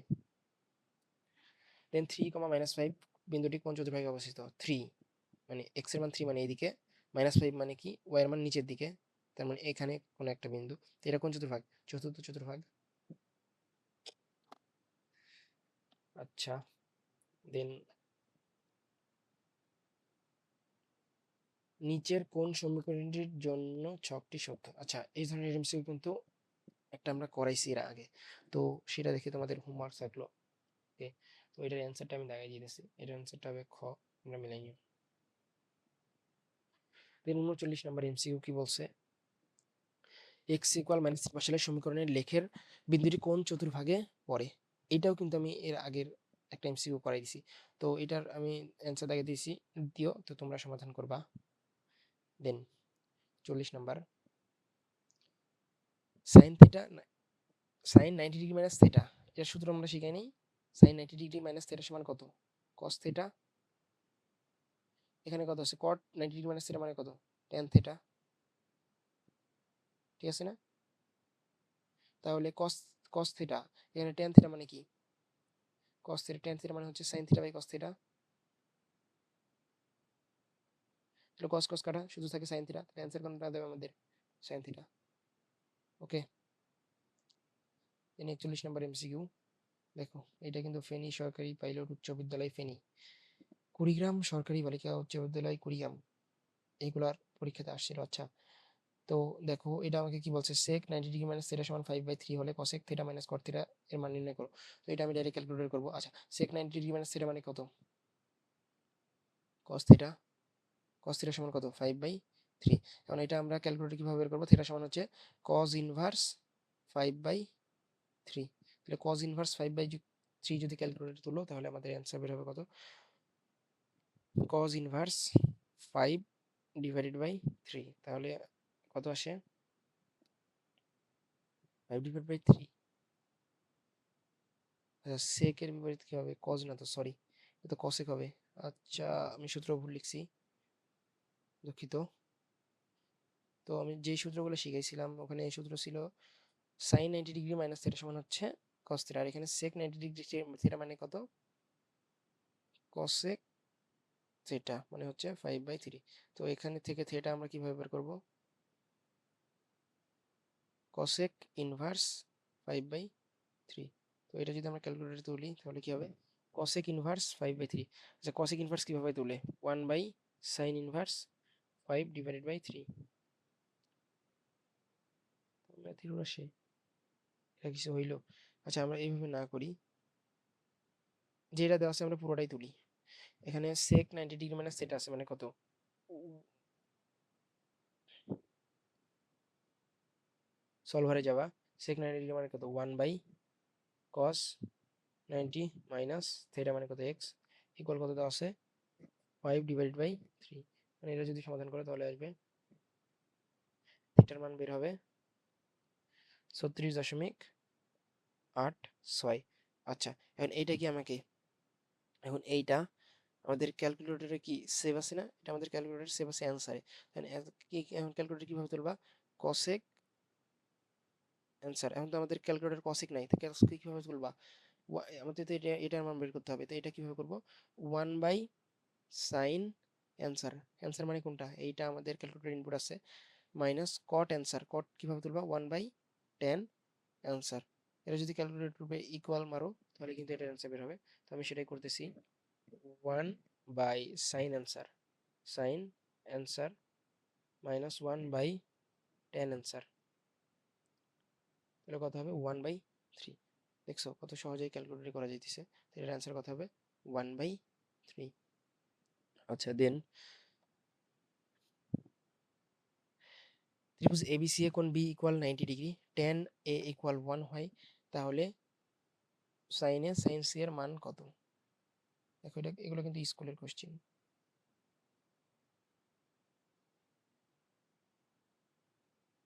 দেন 3, -5 বিন্দুটি কোন চতুর্ভাগে অবস্থিত। 3 মানে এক্স এর মান 3 মানে এইদিকে, -5 মানে কি, ওয়াই এর মান নিচের দিকে, তার মানে এখানে কোন একটা বিন্দু। তো এটা কোন চতুর্ভাগ, চতুর্থ চতুর্ভাগ। আচ্ছা, দেন নিচের কোন সমীকরণটির জন্য ছকটি সত্য? আচ্ছা, এই ধরনের এমসিকিউ কিন্তু একটা আমরা করাইছি এর আগে, তো সেটা দেখে তোমাদের হোমওয়ার্ক থাকলো। ওকে, তো এটার অ্যান্সারটা আমি দেখাই দিতেছি। এটার অ্যান্সারটা হবে খ। আমরা মিলাই নিই। 39 নম্বর এমসিকিউ কি বলছে? এক্স ইকুয়াল মাইনাস থ্রি পার্সেন্টের সমীকরণের লেখের বিন্দুটি কোন চতুর্ভাগে পড়ে? এটাও কিন্তু আমি এর আগের একটা এমসিকিউ করাই দিছি। তো এটার আমি অ্যান্সার দেখে দিয়েছি, দিও তো তোমরা সমাধান করবা। দেন 40 number, sign theta sign 90 degree minus theta, এটার সূত্র আমরা শিখাই নাই। সাইন 90 ডিগ্রি মাইনাস থিটা সমান কত? কস থিটা। এখানে কত আছে? কট 90 ডিগ্রি মাইনাস থিটা মানে কত? Tan theta. ঠিক আছে না? তাহলে কস কস থিটা, এখানে ট্যান থিটা মানে কি? কস থিটা ট্যান থিটা মানে হচ্ছে sine theta by cos theta. তাহলে কস কস কাটা, শুধু থাকে সাইন থিটা। তাহলে অ্যান্সার কোনটা দেবে আমাদের? Sine theta. ওকে, দেন 41 নম্বর এমসিকিউ। দেখো, এটা কিন্তু ফেনী সরকারি পাইলট উচ্চ বিদ্যালয় ফেনী, কুড়িগ্রাম সরকারি বালিকা উচ্চ বিদ্যালয় কুড়িগ্রাম, এইগুলার পরীক্ষাতে আসছিল। আচ্ছা, তো দেখো এটা আমাকে কি বলছে? sec 90 ডিগ্রি মাইনাস থিটা সমান 5/3 হলে cosec theta minus cot theta এর মান নির্ণয় করো। তো এটা আমি ডাইরেক্ট ক্যালকুলেট করব। আচ্ছা, sec 90 ডিগ্রি মাইনাস থিটা মানে কত? cos theta. cos থিটা সমান কত? 5/3। এখন এটা আমরা ক্যালকুলেটর কিভাবে বের করব? থিটা সমান হচ্ছে cos ইনভার্স 5/3। তাহলে cos ইনভার্স 5/3 যদি ক্যালকুলেটর তুলো তাহলে আমাদের অ্যান্সার বের হবে কত? cos ইনভার্স 5 ডিভাইডেড বাই 3, তাহলে কত আসে? 5 ডিভাইড বাই 3। আচ্ছা, sec এর বিপরীত কি হবে? cos না তো, সরি, এটা তো cosec হবে। আচ্ছা, আমি সূত্র ভুল লিখছি, দুঃখিত। তো আমি যেই সূত্রগুলো শিখাইছিলাম ওখানে এই সূত্র ছিল sin 90 ডিগ্রি মাইনাস থিটা সমান হচ্ছে cos থিটা, আর এখানে sec 90 ডিগ্রি থিটা মানে কত? cosec থিটা মানে হচ্ছে 5/3। তো এখানে থেকে থিটা আমরা কিভাবে বের করব? cosec inverse 5/3। তো এটা যদি আমরা ক্যালকুলেটরে তুলি তাহলে কি হবে? cosec inverse 5/3। আচ্ছা, cosec ইনভার্স কিভাবে তুলে? 1/sin inverse 5 divided by 3। ম্যাথের আসে, এটা কিছু হইলো? আচ্ছা, আমরা এইভাবে না করি, যেটা দেওয়া আছে আমরা পুরোটাই তুলি। এখানে sec 90 ডিগ্রি মাইনাস সেটা আছে মানে কত? সলভারে যাওয়া, sec 90 ডিগ্রি মানে কত? 1/cos 90 মাইনাস থিটা মানে কত? x ইকুয়াল কত দেওয়া আছে? 5 ডিভাইডেড বাই 3। মানে এটা যদি সমাধান করে তাহলে আসবে থিটার মান বের হবে 36.86। আচ্ছা, এখন এইটা কি আমাকে, এখন এইটা আমাদের ক্যালকুলেটরে কি সেভ আছে না? এটা আমাদের ক্যালকুলেটরে সেভ আছে অ্যান্সারে। কি এখন ক্যালকুলেটর কিভাবে তুলবা? cosec answer. এখন তো আমাদের ক্যালকুলেটর cosec নাই, তো cosec কিভাবে তুলবা? আমাদের তো এটার মান বের করতে হবে, তো এটা কিভাবে করব? 1/sin answer. অ্যান্সার মানে কোনটা? এইটা আমাদের ক্যালকুলেটর ইনপুট আছে, মাইনাস cot অ্যান্সার। cot কিভাবে তুলবা? 1/tan answer. এটা যদি ক্যালকুলেটর রূপে ইকুয়াল মারো তাহলে কিন্তু এটার অ্যান্সার বের হবে। তো আমি সেটাই করতেছি। 1/sin answer, sine answer minus 1/tan answer, তাহলে কত হবে? 1/3। দেখছো কত সহজেই ক্যালকুলেট করা যাইতেছে। এটার অ্যান্সার কত হবে? 1/3। আচ্ছা, দেন ত্রিভুজ এবিসি এ কোণ বি ইকুয়াল 90 ডিগ্রি, tan এ ইকুয়াল 1 হয়, তাহলে সাইন এ সাইন সি এর মান কত? দেখো, এগুলো কিন্তু স্কুলের কোশ্চেন।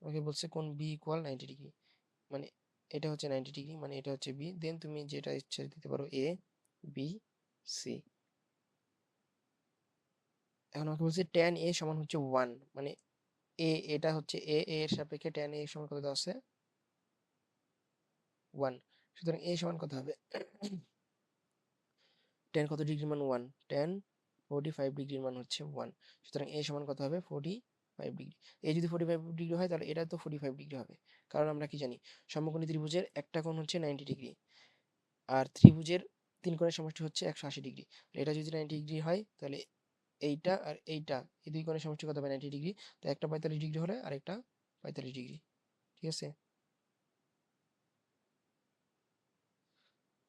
আমাকে বলছে কোণ বি ইকুয়াল 90 ডিগ্রি, মানে এটা হচ্ছে 90 ডিগ্রি, মানে এটা হচ্ছে বি, দেন তুমি যেটা ইচ্ছা দিতে পারো এ বি সি। এখন আমাকে বলছে tan এ সমান হচ্ছে 1, মানে এটা হচ্ছে এর সাপেক্ষে tan এ সমান কত দেওয়া আছে? 1। সুতরাং এ সমান কত হবে? tan কত ডিগ্রির মান? 1। tan 45 ডিগ্রির মান হচ্ছে 1। সুতরাং এ সমান কত হবে? 45 ডিগ্রি। এ যদি 45 ডিগ্রি হয় তাহলে এটা তো 45 ডিগ্রি হবে, কারণ আমরা কি জানি সমকোণী ত্রিভুজের একটা কোণ হচ্ছে 90 ডিগ্রি, আর ত্রিভুজের তিন কোণের সমষ্টি হচ্ছে 180 ডিগ্রি। এটা যদি 90 ডিগ্রি হয় তাহলে এইটা আর এইটা, এই দুই কোণের সমষ্টি কত হবে? 90 ডিগ্রি। তো একটা 45 ডিগ্রি হলে আরেকটা 45 ডিগ্রি। ঠিক আছে?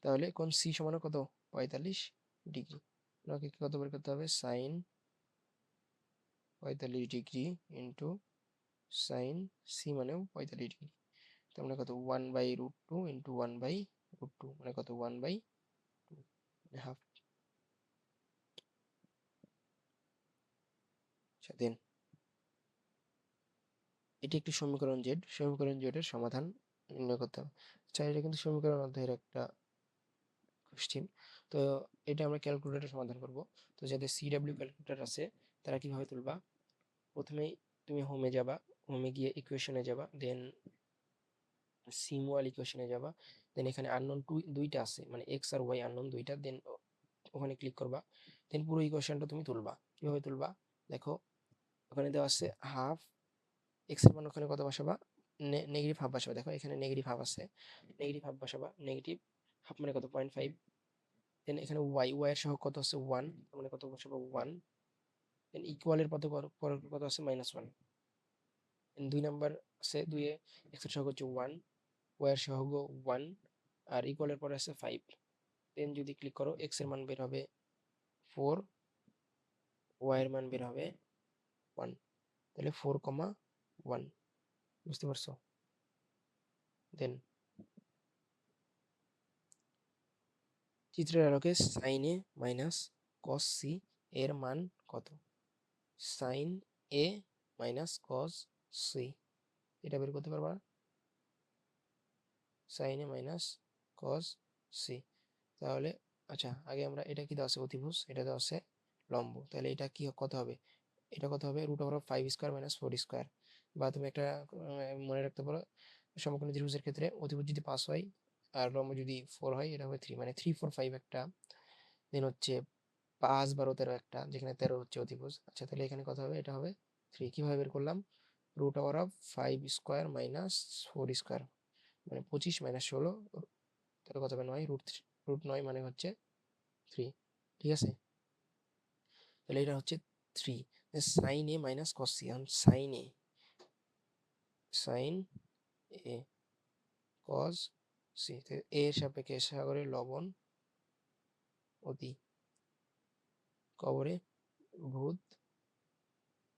তাহলে কোণ সি সমান কত? 45 ডিগ্রি। আমাকে কত বের করতে হবে? Sine 45 degree into sine C মানেও 45 ডিগ্রি। তার মানে কত? 1/√2 ইন্টু 1/√2 মানে কত? 1/2 মানে হাফ। আচ্ছা দেন এটি একটি সমীকরণ জেড। সমীকরণ জেড এর সমাধান নির্ণয় করতে হবে। আচ্ছা এটা কিন্তু সমীকরণ অধ্যায়ের একটা কোশ্চেন। তো এটা আমরা ক্যালকুলেটরে সমাধান করব। তো যাদের সিডব্লিউ ক্যালকুলেটর আছে তারা কিভাবে তুলবা? প্রথমেই তুমি হোমে যাবা, হোমে গিয়ে ইকুয়েশনে যাবা, দেন সিমুয়াল ইকুয়েশনে যাবা, দেন এখানে আননোন দুইটা আছে, মানে এক্স আর ওয়াই আননোন দুইটা, দেন ওখানে ক্লিক করবা, দেন পুরো ইকুয়েশনটা তুমি তুলবা। কিভাবে তুলবা? দেখো ওখানে দেওয়া আছে হাফ, এক্স এর মান ওখানে কত বসাবা? Negative half বসাবা। দেখো এখানে নেগেটিভ হাফ আছে, নেগেটিভ হাফ বসাবা, নেগেটিভ হাফ মানে কত? 0.5। দেন এখানে ওয়াই এর সহগ কত আছে? 1, মানে কত বসাবো? 1। দেন ইকুয়ালের পরে কত আছে? -1। দুই নাম্বার আছে, 2 এ এক্স এর সহগ হচ্ছে 1, ওয়াই এর সহগ 1, আর ইকুয়ালের পরে আছে 5। দেন যদি ক্লিক করো এক্স এর মান বের হবে 4, ওয়াই এর মান বের হবে 1। তাহলে 4,1। বুঝতে পারছো? দেন চিত্রের আলোকে সাইন এ মাইনাস কস সি এর মান কত? সাইন এ মাইনাস কস সি, এটা বের করতে পারবা? সাইন এ মাইনাস কস সি। তাহলে আচ্ছা আগে আমরা, এটা কি দেওয়া আছে? অতিভুজ। এটা দেওয়া আছে লম্ব। তাহলে এটা কি কত হবে? এটা কত হবে? √5² মাইনাস 4²। বা তুমি একটা মনে রাখতে পারো, সমকোণী ত্রিভুজের ক্ষেত্রে অতিভুজ যদি 5 হয় আর লম্ব যদি 4 হয়, এটা হবে 3, মানে 3 4 5 একটা, দেন হচ্ছে 5 12 13 একটা, যেখানে 13 হচ্ছে অতিভুজ। আচ্ছা তাহলে এখানে কত হবে? এটা হবে 3। কিভাবে বের করলাম? √5² মাইনাস 4², মানে 25 মাইনাস 16, তাহলে কত হবে? 9, √9 মানে হচ্ছে 3। ঠিক আছে? তাহলে এটা হচ্ছে 3। সাইন এ মাইনাস কস সি, এখন সাইন এ কস সি, এ এর সাপেক্ষে সাগরে লবণ অতি, কবরে ভূত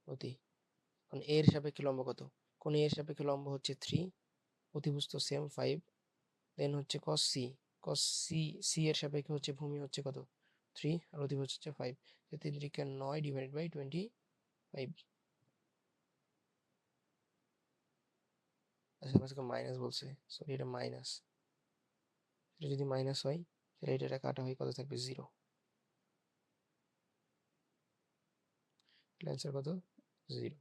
অতি। এখন এর সাপেক্ষে লম্ব কত? কোন এর সাপেক্ষে লম্ব হচ্ছে 3, অতিভুজ তো সেম 5। দেন হচ্ছে cos C, cos C, C এর সাপেক্ষে হচ্ছে ভূমি হচ্ছে কত? 3, আর অতিভুজ হচ্ছে 5। 3×9 ডিভাইডেড বাই 25। আচ্ছা আমাকে মাইনাস বলছে, সরি এটা মাইনাস। এটা যদি মাইনাস হয় তাহলে এটা কাটা হয়ে কত থাকবে? 0। অ্যান্সার কত? 0।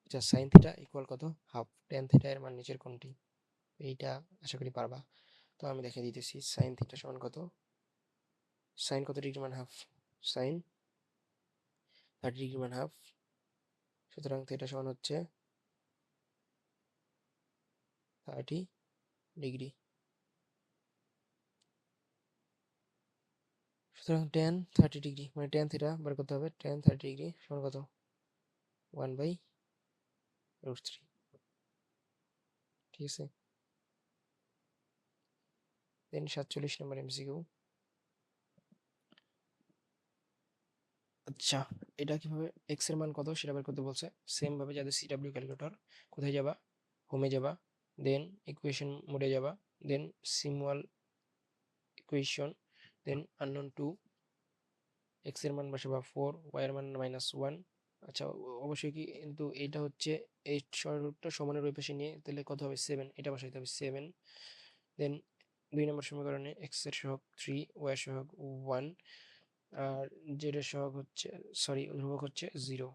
আচ্ছা সাইন থিটা ইকুয়াল কত? হাফ ট্যান থিটা এর মান নিচের কোনটি? এইটা আশা করি পারবা। তো আমি দেখিয়ে দিতেছি। সাইন থিটা সমান কত? সাইন কত ডিগ্রি মান হাফ? সাইন 30 ডিগ্রি মান হাফ। সুতরাং থিটা সমান হচ্ছে 30 ডিগ্রি। সুতরাং ট্যান 30 ডিগ্রি মানে ট্যান থিটা বার করতে হবে। ট্যান 30 ডিগ্রি সমান কত? 1/√3। ঠিক আছে? দেন 47 নম্বর এমসিকিউ। আচ্ছা এটা কিভাবে? এক্স এর মান কত সেটা বের করতে বলছে। সেম ভাবে যাদের সিডব্লিউ ক্যালকুলেটর, কোথায় যাবা? হোমে যাবা, দেন ইকুয়েশন মোডে যাবা, দেন সিমুয়াল ইকুয়েশন, দেন আননোন 2, এক্স এর মান বসাবা 4, ওয়াই এর মান -1। আচ্ছা অবশ্যই কি, কিন্তু এইটা হচ্ছে এই সরলরেখাটা সমানের ওই পাশে নিয়ে, তাহলে কত হবে? 7, এটা বসাইতে হবে 7। দেন 2 নম্বর সমীকরণে এক্স এর সহগ 3, ওয়াই এর সহগ 1, আর জেড এর সহগ হচ্ছে, সরি ধ্রুবক হচ্ছে 0।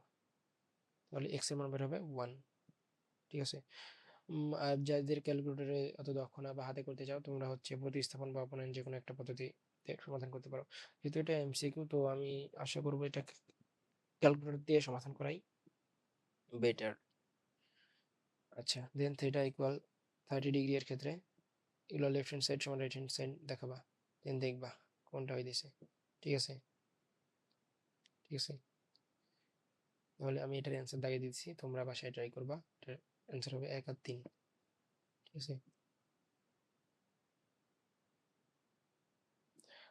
তাহলে এক্স এর মান বের হবে 1। ঠিক আছে? আর যাদের ক্যালকুলেটরে অত দক্ষ না বা হাতে করতে চাও, তোমরা হচ্ছে প্রতিস্থাপন বা অপনয়ন যে কোনো একটা পদ্ধতিতে সমাধান করতে পারো। যেহেতু এটা এমসিকিউ, তো আমি আশা করবো এটা ক্যালকুলেটর দিয়ে সমাধান করাই বেটার। আচ্ছা দেন থিটা ইকুয়াল 30 ডিগ্রি এর ক্ষেত্রে এগুলো লেফট হ্যান্ড সাইড সমান রাইট হ্যান্ড সাইড দেখাবা, দেন দেখবা কোনটা হইতেছে। ঠিক আছে? ঠিক আছে, তাহলে আমি এটার অ্যান্সার দাগিয়ে দিচ্ছি, তোমরা বাসায় ট্রাই করবা। এটার অ্যান্সার হবে 1 আর 3। ঠিক আছে,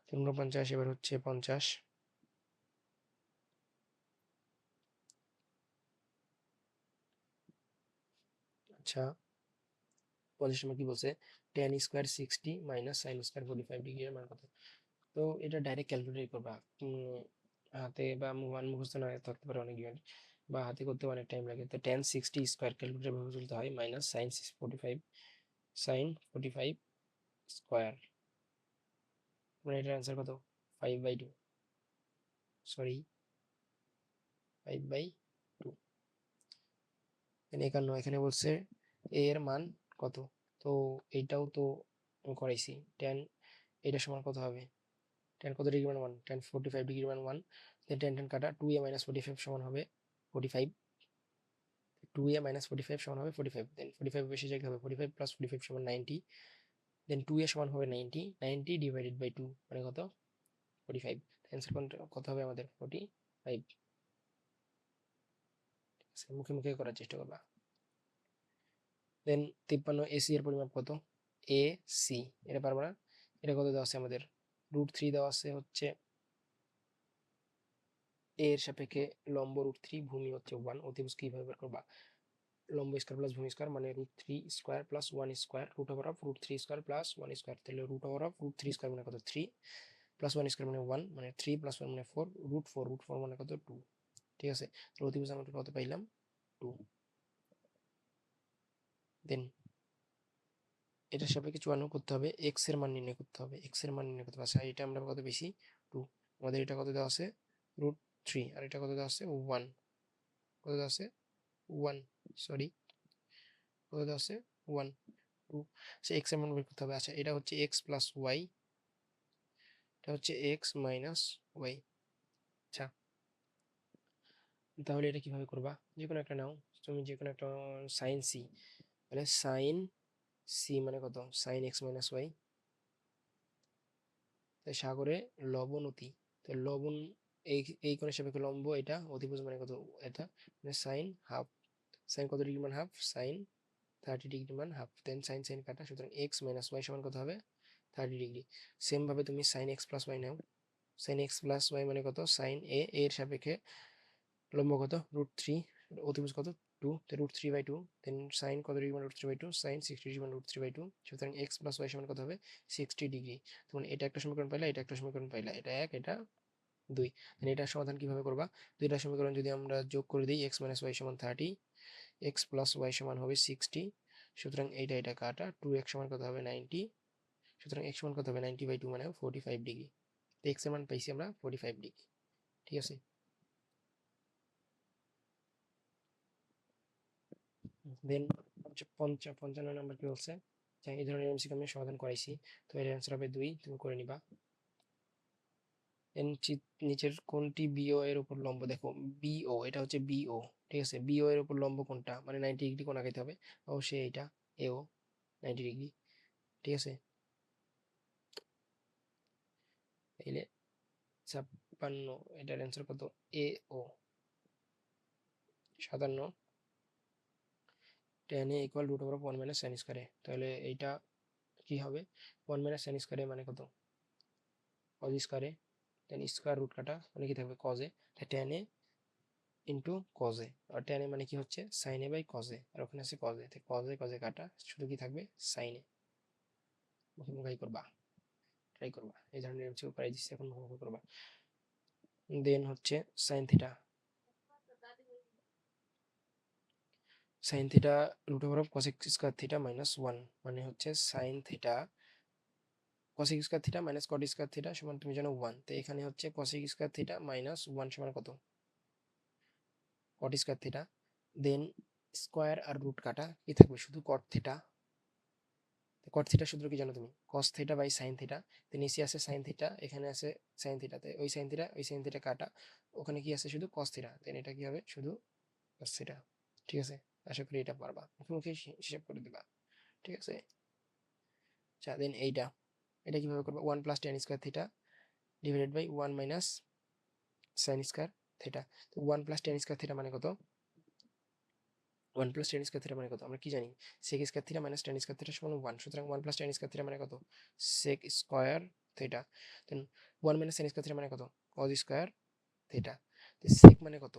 3×50, এবার হচ্ছে 50। আচ্ছা, 50 নম্বর কি বলছে, tan square 60 minus sine square 45 degree এর মান কত? তো এটা ডাইরেক্ট ক্যালকুলেট করবা। হাতে বা মান মুখস্থ না থাকতে পারে অনেক জ্ঞান, বা হাতে করতে অনেক টাইম লাগে। তো tan 60 স্কোয়ার ক্যালকুলেটর ভাবে চলতে হয়, মাইনাস সাইন 45, সাইন 45 স্কোয়ার, মানে এটার অ্যান্সার কত? 5/2, সরি 5/2। 51 এখানে বলছে a এর মান কত? তো এইটাও তো করাইছি। tan এটা সমান কত হবে? tan কত ডিগ্রি মান 1, tan 45 ডিগ্রি মান 1, দেন tan কাটা 2a মাইনাস 45 সমান হবে 45, 2a মাইনাস 45 সমান হবে 45, দেন 45 বেশি জায়গা হবে 45 প্লাস 45 সমান 90, দেন 2a সমান হবে 90, 90 ডিভাইডেড বাই 2 মানে কত? 45। অ্যান্সার কত হবে আমাদের? 45। মুখে মুখে করার চেষ্টা করবা। দেন 53 এসি এর পরিমাপ কত? এ সি, এটা পারবো না। এটা কত দেওয়া আছে আমাদের? √3 দেওয়া আছে হচ্ছে, এ এর সাপেক্ষে লম্ব √3, ভূমি হচ্ছে 1। অতিভুজ কিভাবে বের করবা? লম্ব স্কোয়ার প্লাস ভূমি স্কোয়ার মানে √3 square plus 1 square, root over of √3 square plus 1 square. তাহলে রুট ওভার অফ √3 স্কোয়ার মানে কত? 3, প্লাস 1 স্কোয়ার মানে 1, মানে 3 প্লাস 1 মানে 4, √4 মানে কত? 2। ঠিক আছে, তাহলে অতিভুজ আমরা কত পাইলাম? 2। দেন এটার সাপেক্ষে চুয়ান্ন করতে হবে, এক্স এর মান নির্ণয় করতে হবে, এক্স এর মান নির্ণয় করতে হবে। আচ্ছা, এটা আমরা কত বেশি? 2। আমাদের এটা কত দেওয়া আছে? √3, আর এটা কত দেওয়া আছে? 1। কত দেওয়া আছে? 1, সরি, কত দেওয়া আছে? 1, 2। আচ্ছা, এক্স এর মান বের করতে হবে। আচ্ছা, এটা হচ্ছে এক্স প্লাস ওয়াই, এটা হচ্ছে এক্স মাইনাস ওয়াই। আচ্ছা, তাহলে এটা কিভাবে করবা? যে কোনো একটা নাও, তুমি যে কোনো একটা, সাইন সি, তাহলে সাইন সি মানে কত? Sine x minus y. তাই সাগরে লবণ অতি, তো লবণ এই এই কোণের সাপেক্ষে লম্ব, এটা অতিভুজ মানে কত? এটা মানে সাইন হাফ, সাইন কত ডিগ্রি মান? হাফ, সাইন 30 ডিগ্রি মান হাফ, দেন সাইন সাইন কাটা, সুতরাং এক্স মাইনাস ওয়াই সমান কত হবে? 30 ডিগ্রি। সেম ভাবে তুমি সাইন এক্স প্লাস ওয়াই নাও, সাইন এক্স প্লাস ওয়াই মানে কত? সাইন এ এর সাপেক্ষে লম্ব কত? √3, অতিভুজ কত? 2, তো √3/2, দেন সাইন কত ডিগ্রি মান? √3/2, সাইন 60 ডিগ্রি মান √3/2, সুতরাং এক্স প্লাস ওয়াই সমান কত হবে? 60 ডিগ্রি। তখন এটা একটা সমীকরণ পাইলা, এটা একটা সমীকরণ পাইলা, এটা 1, এটা 2। এটার সমাধান কিভাবে করবা? দুইটা সমীকরণ যদি আমরা যোগ করে দিই, এক্স মাইনাস ওয়াই সমান 30, এক্স প্লাস ওয়াই সমান হবে 60, সুতরাং এইটা এটা কাটা, 2x সমান কত হবে? 90, সুতরাং x সমান কত হবে? 90/2 মানে 45 ডিগ্রি। তো x এর মান পাইছি আমরা 45 ডিগ্রি। ঠিক আছে, দেন 55 নাম্বার কি বলছে? এই ধরনের এমসিকিউ আমি সমাধান করাইছি, তো এর অ্যান্সার হবে 2, তুমি করে নিবা। নিচের কোনটি বিও এর উপর লম্ব? দেখো বিও, এটা হচ্ছে বিও, ঠিক আছে, বিও এর উপর লম্ব কোনটা, মানে 90 ডিগ্রি কোণ আঁকাইতে হবে, অবশ্যই এইটা এও 90 ডিগ্রি। ঠিক আছে, তাইলে 56, এটার অ্যান্সার কত? এ ও 57, tan a equal √1 minus sine স্কয়ারে, তাহলে এইটা কি হবে? 1 মাইনাস সাইন স্কয়ারে মানে কত? কজ স্কয়ারে, দেন স্কয়ার রুট কাটা মানে কি থাকবে? কজ এ, তাই tan a into cos a, আর tan a মানে কি হচ্ছে? Sine a by cos a, আর ওখানে আছে কজ এ, তাই কজ এ কাটা, শুধু কি থাকবে? সাইন এ। মুখে মুখাই করবা, ট্রাই করবা, এই ধরনের এমসিকিউ করাই দিচ্ছি, এখন মুখে মুখে করবা। দেন হচ্ছে sine theta, sine theta √of cosec square theta minus 1, মানে হচ্ছে sine theta cosec square theta minus cot square theta সমান তুমি জানো 1, তো এখানে হচ্ছে কসেক স্কয়ার থিটা মাইনাস 1 সমান কত? কট স্কয়ার থিটা, দেন স্কয়ার আর রুট কাটা, কি থাকবে? শুধু কট থিটা। কট থিটা সূত্র কি জানো তুমি? Cos theta by sine theta, তো নিচে আছে সাইন থিটা, এখানে আছে সাইন থিটাতে, ওই সাইন থিটা ওই সাইন থিটা কাটা, ওখানে কি আছে? শুধু কস থিটা, দেন এটা কি হবে? শুধু কস থিটা। ঠিক আছে, আশা করি এটা পারবা, মুখে মুখে হিসাব করে দিবা। ঠিক আছে, আচ্ছা, দেন এইটা, এটা কিভাবে করবা? 1 plus tan square theta divided by 1 minus sine square, theta. তো 1 প্লাস টেন স্কোয়ার থিটা মানে কত? 1 প্লাস টেন স্কোয়ার থিটা মানে কত? আমরা কি জানি? Sec square theta minus tan square theta সমান 1। সুতরাং 1 প্লাস টেন স্কোয়ার থিটা মানে কত? Sec square theta. Then 1 minus tan square theta মানে কত? Cos square theta. তো সেক মানে কত?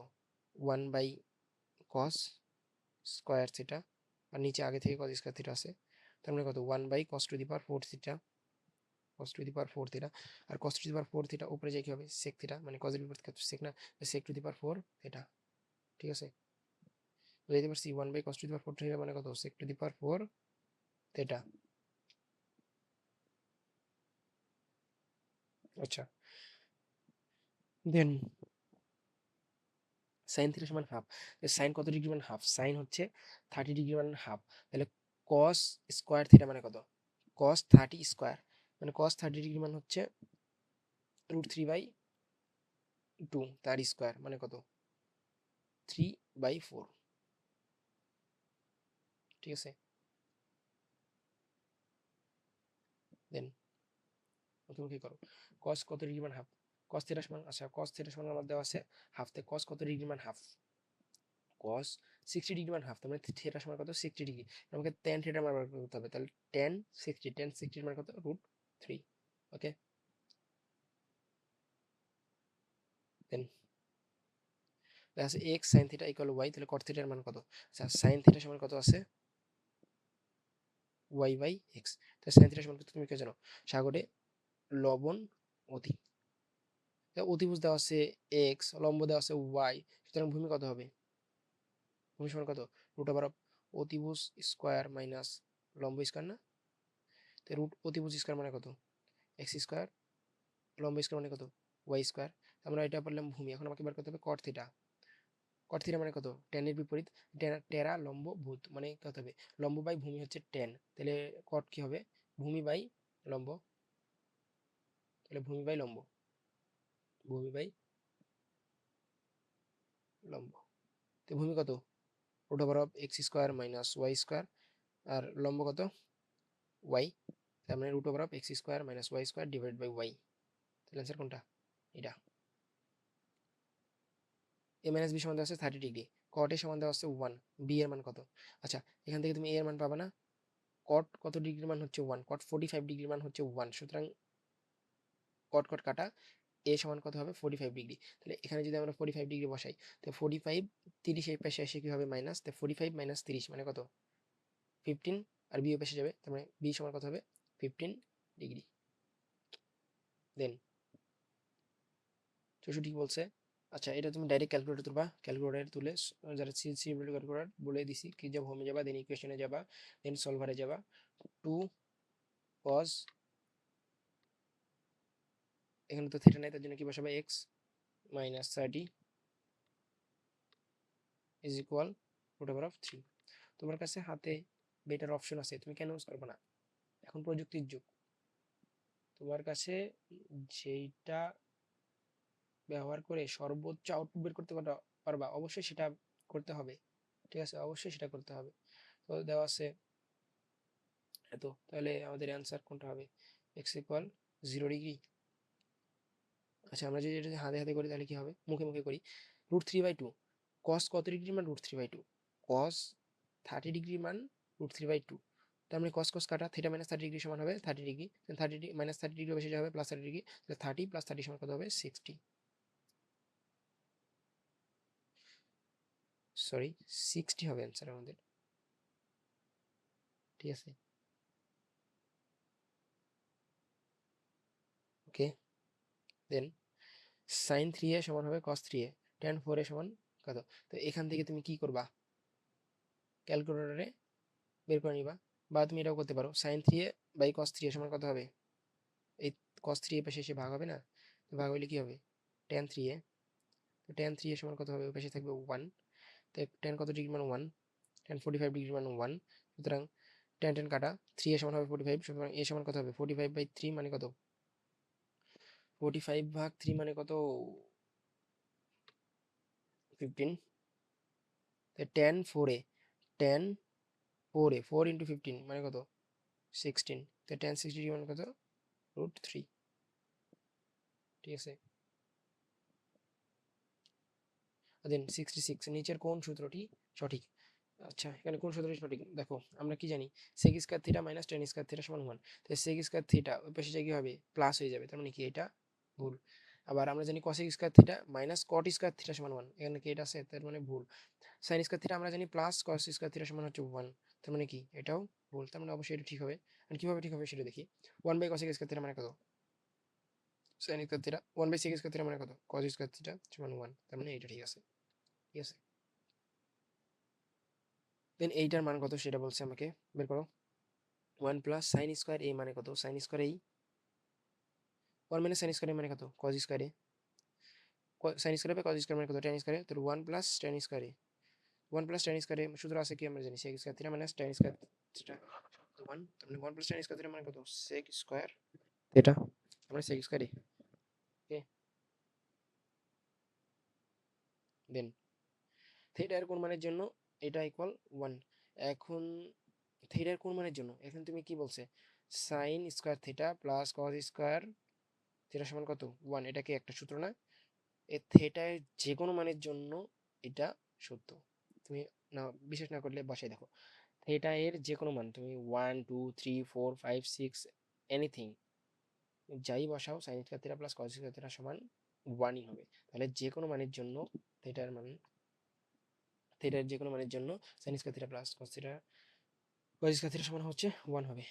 1 বাই কস স্কোয়ার থিটা, আর নিচে আগে থেকে কজ স্কোয়ার থিটা আছে, তার মানে কত? 1 by cos to the power 4 theta, cos to the power 4 theta. আর cos to the power 4 theta উপরে যায় কি হবে? সেক থিটা, মানে কজের বিপরীত সেক না, সেক টু দি পাওয়ার 4 থিটা। ঠিক আছে, বুঝতে পারছি? 1 by cos to the power 4 theta মানে কত? Sec to the power 4 theta. আচ্ছা, দেন সাইন থিটা সমান হাফ। সাইন কত ডিগ্রি মান হাফ? সাইন হচ্ছে 30 ডিগ্রি মান হাফ। তাহলে কস স্কোয়ার থিটা মানে কত? কস 30 স্কোয়ার মানে কস 30 ডিগ্রি মান হচ্ছে √3/2, তার স্কোয়ার মানে কত? 3/4। ঠিক আছে, দেন মুখোমুখি করো। কস কত ডিগ্রি মান হাফ? কস থিটা সমান, আচ্ছা কস থিটা সমান আমার দেওয়া আছে হাফ, তে কস কত ডিগ্রি মান হাফ? কস 60 ডিগ্রি মান হাফ, তার মানে থিটা সমান কত? 60 ডিগ্রি। আমাকে tan থিটা মান বার করতে হবে, তাহলে tan 60 মানে কত? √3। ওকে, দেন আছে x sin theta equal y, তাহলে cot থিটার মান কত? আচ্ছা sin থিটা সমান কত আছে? y by x। তাহলে sin থিটা সমান কত তুমি কে জানো? সাগরে লবণ অতি। অতিভুজ দেওয়া আছে x, লম্ব দেওয়া আছে y, সুতরাং ভূমি কত হবে? ভূমি সমান কত? রুট ওভার অফ অতিভুজ স্কোয়ার মাইনাস লম্ব স্কোয়ার না? তো রুট অতিভুজ স্কোয়ার মানে কত? এক্স স্কোয়ার, লম্ব স্কোয়ার মানে কত? Y square. আমরা এটা বললাম ভূমি, এখন আমাকে বার করতে হবে কট থিটা। কট থিটা মানে কত? টেনের বিপরীত টেরা লম্ব ভূত, মানে কত হবে? লম্ব বাই ভূমি হচ্ছে টেন, তাহলে কট কি হবে? ভূমি বাই লম্ব, তাহলে ভূমি বাই লম্ব, ভূমি বাই লম্ব। তো ভূমি কত? Root over of x square minus y square, আর লম্ব কত? ওয়াই। তার মানে root over of x square minus y square divide by y. তাহলে অ্যান্সার কোনটা? এটা। এ মাইনাস বি সমান দেওয়া আছে 30 ডিগ্রি, কট এ সমান দেওয়া আছে 1, বি এর মান কত? আচ্ছা, এখান থেকে তুমি এ এর মান পাবা না। কট কত ডিগ্রির মান হচ্ছে 1, কট 45 ডিগ্রির মান হচ্ছে 1, সুতরাং কট কট কাটা, এ সমান কত হবে? 45 ডিগ্রি। তাহলে এখানে যদি আমরা 45 ডিগ্রি বসাই, তো 45 30 এই পাশে এসে কি হবে? মাইনাস, তো 45 মাইনাস 30 মানে কত? 15, আর বি এর পাশে যাবে, তার মানে বি সমান কত হবে? 15 ডিগ্রি। দেন 64 বলছে। আচ্ছা, এটা তুমি ডাইরেক্ট ক্যালকুলেটর তুলবা, ক্যালকুলেটর তুলে যারা সিম্পল ক্যালকুলেটর বলে দিছি কি, যাব হোমে যাবা, দেন ইকুয়েশনে যাবা, দেন সলভারে যাবা। 2 cos, এখানে তো থিটা নাই, তার জন্য কি বসাবে? X minus 30 is equal root over of 3। তোমার কাছে হাতে বেটার অপশন আছে, তুমি কেন ইউজ করবে না? এখন প্রযুক্তির যুগ, তোমার কাছে যেইটা ব্যবহার করে সর্বোচ্চ আউটপুট বের করতে পারবা, অবশ্যই সেটা করতে হবে। ঠিক আছে, অবশ্যই সেটা করতে হবে। তো দেওয়া আছে এত, তাহলে আমাদের অ্যান্সার কোনটা হবে? X equal 0 degree. আচ্ছা, আমরা যদি এটা হাতে হাতে করি তাহলে কি হবে? মুখে মুখে করি। √3/2, কস কত ডিগ্রি মান? √3/2, কস 30 ডিগ্রি মান √3/2। তার মানে কস কস কাটা, থিটা মাইনাস 30 ডিগ্রি সমান হবে 30 ডিগ্রি, 30 মাইনাস 30 ডিগ্রি বেশি যাবে প্লাস 30 ডিগ্রি, তাহলে 30 প্লাস 30 সমান কত হবে? 60, সরি 60 হবে অ্যান্সার আমাদের। ঠিক আছে, ওকে, দেন সাইন 3a সমান হবে কস 3a, ট্যান 4a সমান কত? তো এখান থেকে তুমি কি করবা? ক্যালকুলেটরে বের করে নিবা, বা তুমি এটাও করতে পারো। Sign 3a by cos 3a সমান কত হবে? এই কস 3a পাশে এসে ভাগ হবে না? তো ভাগ হইলে কি হবে? Tan 3a। তো ট্যান 3a সমান কত হবে? ওই পাশে থাকবে 1। তো ট্যান কত ডিগ্রি মান? 1। ট্যান 45 ডিগ্রি মান 1, সুতরাং ট্যান ট্যান কাটা, 3a সমান হবে 45, সুতরাং a সমান কত হবে? 45/3 মানে কত? 45 ভাগ 3 মানে কত? 15। Tan 4a, tan 4a, 4 into 15 মানে কত? 16। তো ট্যান 60 ডিগ্রি মানে কত? √3। ঠিক আছে, দেন 66 নিচের কোন সূত্রটি সঠিক? আচ্ছা এখানে কোন সূত্রটি সঠিক দেখো, আমরা কি জানি sec square theta minus tan square theta সমান 1। তাই sec স্কয়ার থিটা ওই পাশে গিয়ে কি হবে প্লাস হয়ে যাবে, তার মানে কি এটা ভুল। আবার আমরা জানি cosec square theta minus cot square theta সমান 1, এখানে কি এটা আছে, তার মানে ভুল। sin স্কয়ার থিটা আমরা জানি প্লাস cos স্কয়ার থিটা সমান হচ্ছে 1, তার মানে কি এটাও ভুল, তার মানে অবশ্যই এটা ঠিক হবে। আর কিভাবে ঠিক হবে সেটা দেখি। 1 বাই cosec স্কয়ার থিটা মানে কত, sin square theta 1 by sec square theta মানে কত, cos স্কয়ার থিটা সমান 1, তার মানে এটা ঠিক আছে। ঠিক আছে, দেন এইটার মান কত সেটা বলছে আমাকে বের করো। 1 প্লাস সাইন স্কয়ার এ মানে কত, সাইন স্কয়ার এই 1 মাইনাস সাইন স্কয়ার এ মানে কত, cos square a, sine square by cos square মানে কত, tan স্কয়ার এ, তো 1 plus tan square a, 1 plus tan square a সূত্র আছে কি আমরা জানি sec square theta minus tan square theta 1, তার মানে 1 প্লাস tan স্কয়ার থিটা মানে কত, sec স্কয়ার থিটা, আমরা sec স্কয়ার এ। ওকে, দেন থিটা এর কোন মানের জন্য এটা ইকুয়াল 1। এখন থিটা এর কোন মানের জন্য, এখন তুমি কি বলছে sign square theta plus cos square theta সমান কত 1, এটা কি একটা সূত্র না? এই থিটার যে কোনো মানের জন্য এটা সত্য। তুমি না বিশ্বাস না করলে বসাই দেখো, থিটা এর যে কোনো মান তুমি 1 2 3 4 5 6 এনিথিং যাই বসাও সাইন স্কয়ার থিটা প্লাস কস স্কয়ার থিটা সমান 1ই হবে। তাহলে যে কোনো মানের জন্য থিটার মান, থিটার যে কোনো মানের জন্য sine square theta plus cos theta cos square theta সমান হচ্ছে 1 হবে।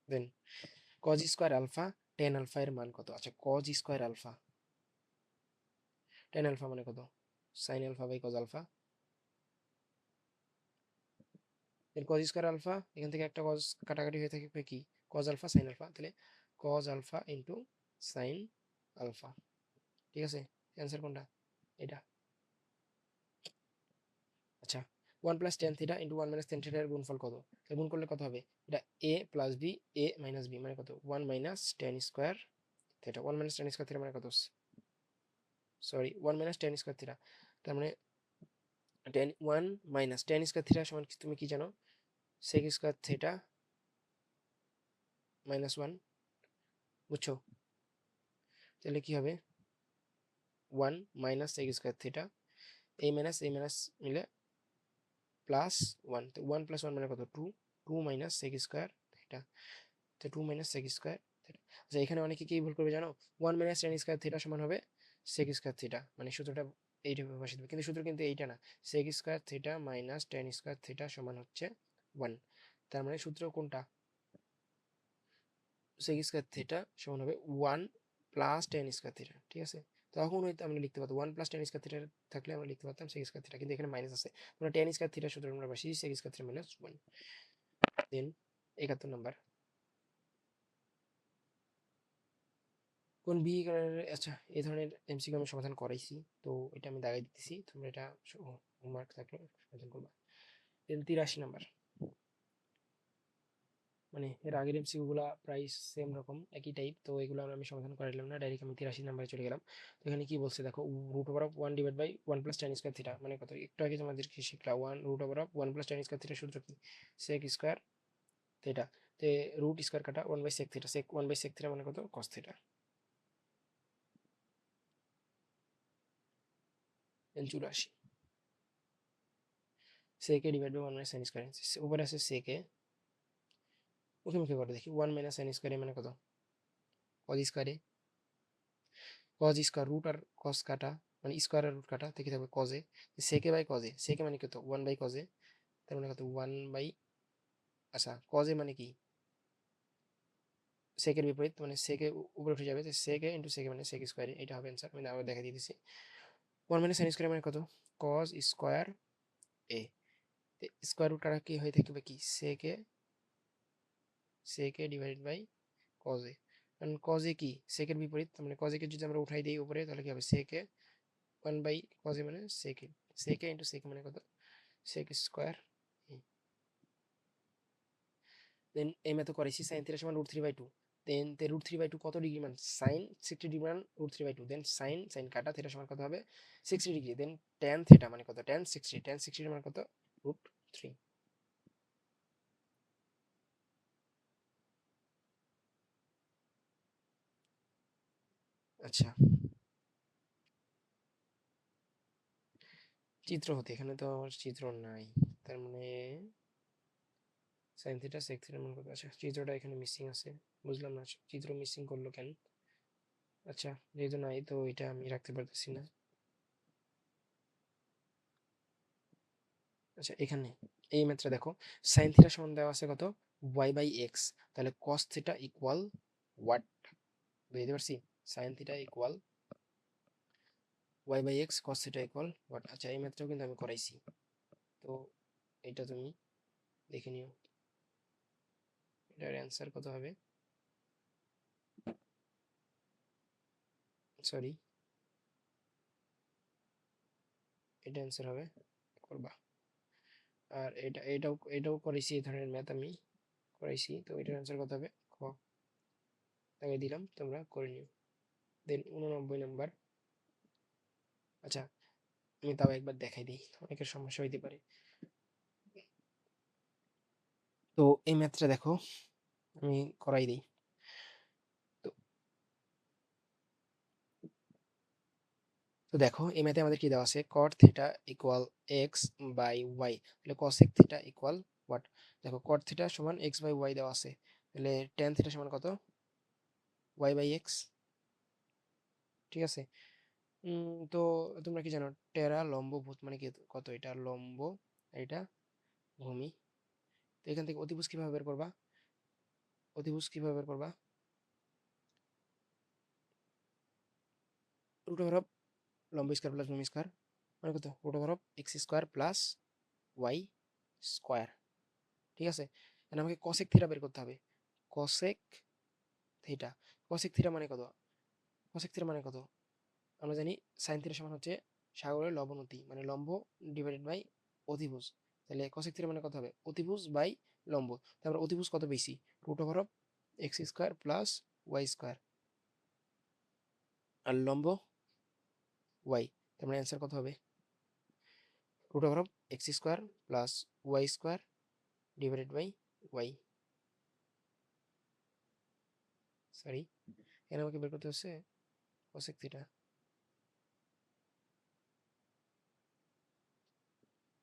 Then cos square alpha tan alpha এর মান কত, আচ্ছা cos square alpha tan alpha মানে কত, sine alpha by cos alpha, এর cos স্কয়ার আলফা এখান থেকে একটা cos কাটাকাটি হয়ে থাকে কি cos আলফা sin আলফা, তাহলে cos alpha into sin alpha. ঠিক আছে, অ্যান্সার কোনটা, এটা। আচ্ছা 1 plus tan theta into 1 minus tan theta এর গুণফল কত, তাহলে গুণ করলে কত হবে, এটা a plus b a minus b মানে কত 1 minus tan square theta, 1 minus tan square theta মানে কত, sorry 1 minus tan square theta, তার মানে tan 1 minus tan square theta সমান তুমি কি জানো sec স্কয়ার থিটা মাইনাস 1, বুঝছো? তাহলে কি হবে 1 মাইনাস sec স্কয়ার থিটা, এই মাইনাস মিলে প্লাস 1, তো 1 প্লাস 1 মানে কত 2, 2 মাইনাস sec স্কয়ার থিটা, তো 2 মাইনাস sec স্কয়ার থিটা। আচ্ছা এখানে অনেকে কি ভুল করবে জানো, 1 মাইনাস tan স্কয়ার থিটা সমান হবে sec স্কয়ার থিটা, মানে সূত্রটা এইভাবে বসিয়ে দেবে, কিন্তু সূত্র কিন্তু এইটা না, sec square theta minus tan square theta সমান হচ্ছে 1, তার মানে সূত্র কোনটা, sec স্কয়ার থিটা সমান হবে 1 প্লাস tan স্কয়ার থিটা। ঠিক আছে, তখন হয়তো আমরা লিখতে পারতাম 1 প্লাস tan স্কয়ার থিটা থাকলে আমরা লিখতে পারতাম sec স্কয়ার থিটা, কিন্তু এখানে মাইনাস আছে, আমরা tan স্কয়ার থিটা সূত্র আমরা বসিয়ে sec স্কয়ার থিটা মাইনাস 1। দেন 71 নাম্বার, কোন বি কালারের, আচ্ছা এই ধরনের এমসিকিউ আমি সমাধান করাইছি, তো এটা আমি দাগাই দিতেছি, তোমরা এটা হোমওয়ার্ক থাকলে সমাধান করবা। দেন 83 নাম্বার, মানে এর আগের এমসিকিউ গুলা প্রায় সেম রকম একই টাইপ, তো এগুলো আমি সমাধান করাইলাম না, ডাইরেক্ট আমি 83 নাম্বারে চলে গেলাম। তো এখানে কি বলছে দেখো, root over of 1 divide by 1 plus tan square theta মানে কত, একটু আগে তোমাদেরকে শিখলাম 1 root over of 1 plus tan square theta সূত্র কি sec স্কয়ার থিটা, তে রুট স্কয়ার কাটা 1 by sec theta, sec 1 by sec theta মানে কত cos theta. Then 84 sec a divide by 1 minus sin square, উপরে আছে sec a, মুখে মুখে করে দেখি 1 মাইনাস sin স্কয়ার মানে কত cos square a, cos square root আর cos কাটা মানে স্কয়ার আর রুট কাটা থেকে থাকবে cos a, sec a by cos a, sec a মানে কত 1 বাই cos a, তার মানে কত 1 বাই, আচ্ছা cos a মানে কি sec এর বিপরীত, মানে sec a উপরে উঠে যাবে, তো sec a into sec a মানে sec স্কয়ার a, এটা হবে অ্যানসার, আমি আবার দেখা দিয়ে দিছি। 1 মাইনাস sin স্কয়ার মানে কত cos square a, square root কাটা কি হয়ে থাকবে কি sec a divided by cos a, কারণ cos a কি sec এর বিপরীত, মানে cos a কে যদি আমরা উঠাই দিই উপরে তাহলে কি হবে sec a 1 by cos a মানে sec a into sec a মানে কত sec স্কয়ার a। দেন এই ম্যাথ করেছি sin থিটা সমান √3/2, দেন তে √3/2 কত ডিগ্রি মান, sin 60 ডিগ্রি মান √3/2, দেন sin কাটা থিটা সমান কত হবে 60 ডিগ্রি, দেন tan থিটা মানে কত tan 60 মানে কত √3। আচ্ছা চিত্র হতে, এখানে তো আমার চিত্র নাই, তার মানে সাইন থিটা সেক থিটার মান কত? আচ্ছা চিত্রটা এখানে মিসিং আছে, বুঝলাম না চিত্র মিসিং করলো কেন। আচ্ছা যেহেতু নাই তো এটা আমি রাখতে পারতেছি না। আচ্ছা এখানে এই ম্যাথটা দেখো, সাইন থিটা সমান দেওয়া আছে কত, y/x, তাহলে cos থিটা ইকুয়াল হোয়াট, বুঝতে পারছি? Sign theta equal y/x, cos theta equal what. আচ্ছা এই ম্যাথটাও কিন্তু আমি করাইছি, তো এটা তুমি দেখে নিও, এটার অ্যান্সার কত হবে, সরি এটা অ্যান্সার হবে, করবা। আর এটাও করেছি, এই ধরনের ম্যাথ আমি করাইছি, তো এটার অ্যান্সার কত হবে, খ, তাকে দিলাম, তোমরা করে নিও। দেন 89 নাম্বার। আচ্ছা আমি তাও একবার দেখাই দিই, অনেকের সমস্যা হইতে পারে। তো এই ম্যাথটা দেখো, আমি করাই দিই। তো তো দেখো এই ম্যাথে আমাদের কি দেওয়া আছে, cot theta equal x by y, তাহলে cosec থিটা ইকুয়াল হোয়াট। দেখো cot থিটা সমান x বাই ওয়াই দেওয়া আছে, তাহলে tan থিটা সমান কত, y বাই x, ঠিক আছে। তো তোমরা কি জানো, টেরা লম্ব ভূত মানে কি কত, এটা লম্ব, এটা ভূমি। তো এখান থেকে অতিভুজ কিভাবে বের করবা, অতিভুজ কিভাবে বের করবা, রুট ওভার অফ লম্ব স্কয়ার প্লাস ভূমি স্কয়ার মানে কত, root over of x square plus y square, ঠিক আছে। এখন আমাকে cosec থিটা বের করতে হবে, cosec থিটা, cosec থিটা মানে কত, cosec থিটা মানে কত, আমরা জানি sin থিটা সমান হচ্ছে সাগরের লবণতি, মানে লম্ব ডিভাইডেড বাই অতিভুজ, তাহলে cosec থিটা মানে কত হবে, অতিভুজ বাই লম্ব, তারপর অতিভুজ কত বেশি, root over of x square plus y square, আর লম্ব ওয়াই, তার মানে অ্যান্সার কত হবে, root over of x square plus y square divided by y, sorry এখানে আমাকে বের করতে হচ্ছে cosec থিটা,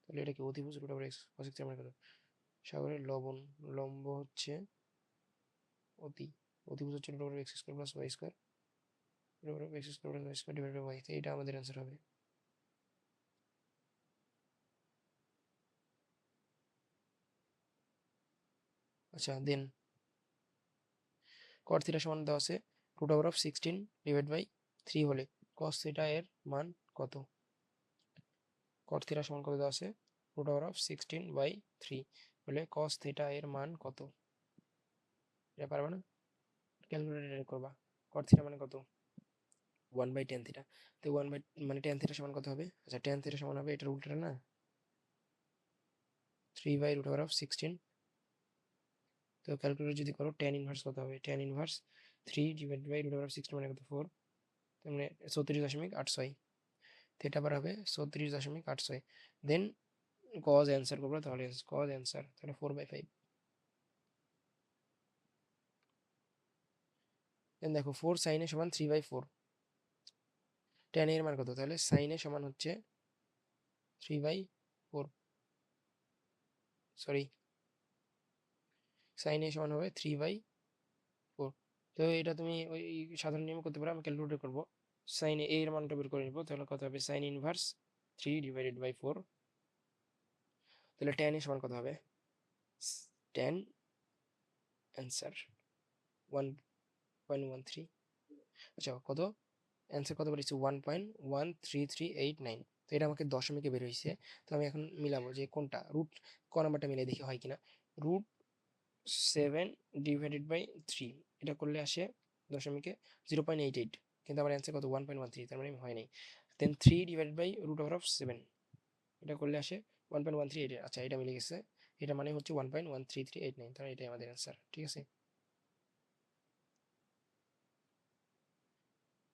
তাহলে এটা কি অতিভুজ root over x, cosec theta মানে কত, সাগরের লবণ, লম্ব হচ্ছে অতি, অতিভুজ হচ্ছে root over x square plus y square, root over x square plus y square divided by y, তো এটা আমাদের অ্যান্সার হবে। আচ্ছা দেন cot থিটা সমান দেওয়া আছে root over of 16 divide by 3 হলে cos থিটা এর মান কত, cot থিটা সমান কত দেওয়া আছে, রুট ওভার অফ 16 বাই 3 হলে cos থিটা এর মান কত, এটা পারবে না, ক্যালকুলেটর করবা, cot থিটা মানে কত, 1 বাই tan থিটা, তো 1 বাই মানে tan থিটা সমান কত হবে, আচ্ছা tan থিটা সমান হবে এটার উল্টোটা না, 3 বাই রুট ওভার অফ 16, তো ক্যালকুলেটর যদি করো tan ইনভার্স কত হবে, tan inverse 3 divide by root over of 16 মানে কত 4, তার মানে 34.86, থিটা বার হবে 34.86, দেন cos অ্যান্সার করবো, তাহলে cos অ্যান্সার তাহলে 4/5, দেন দেখো 4 sin এ সমান 3/4, tan এর মান কত, তাহলে sin এ সমান হচ্ছে 3/4, সরি sin এ সমান হবে 3/4, তো এটা তুমি ওই সাধারণ নিয়মে করতে পারো, আমি ক্যালকুলেট করবো, sin এ এর মানটা বের করে নিবো, তাহলে কত হবে sin ইনভার্স 3 ডিভাইডেড বাই 4, তাহলে tan এ সমান কত হবে, tan অ্যান্সার 1.13, আচ্ছা কত অ্যান্সার কত বেরিয়েছে, 1.13389, তো এটা আমাকে দশমিকে বের হয়েছে, তো আমি এখন মিলাবো যে কোনটা রুট, ক নাম্বারটা মিলে দেখি হয় কিনা, রুট 7 ডিভাইডেড বাই 3, এটা করলে আসে দশমিকে 0.88, কিন্তু আমার অ্যান্সার কত 1.13, তার মানে হয় নাই, then 3 divided by root over of 7, এটা করলে আসে 1.138, আচ্ছা এটা মিলে গেছে, এটা মানে হচ্ছে 1.13389, তাহলে এটাই আমাদের অ্যান্সার, ঠিক আছে।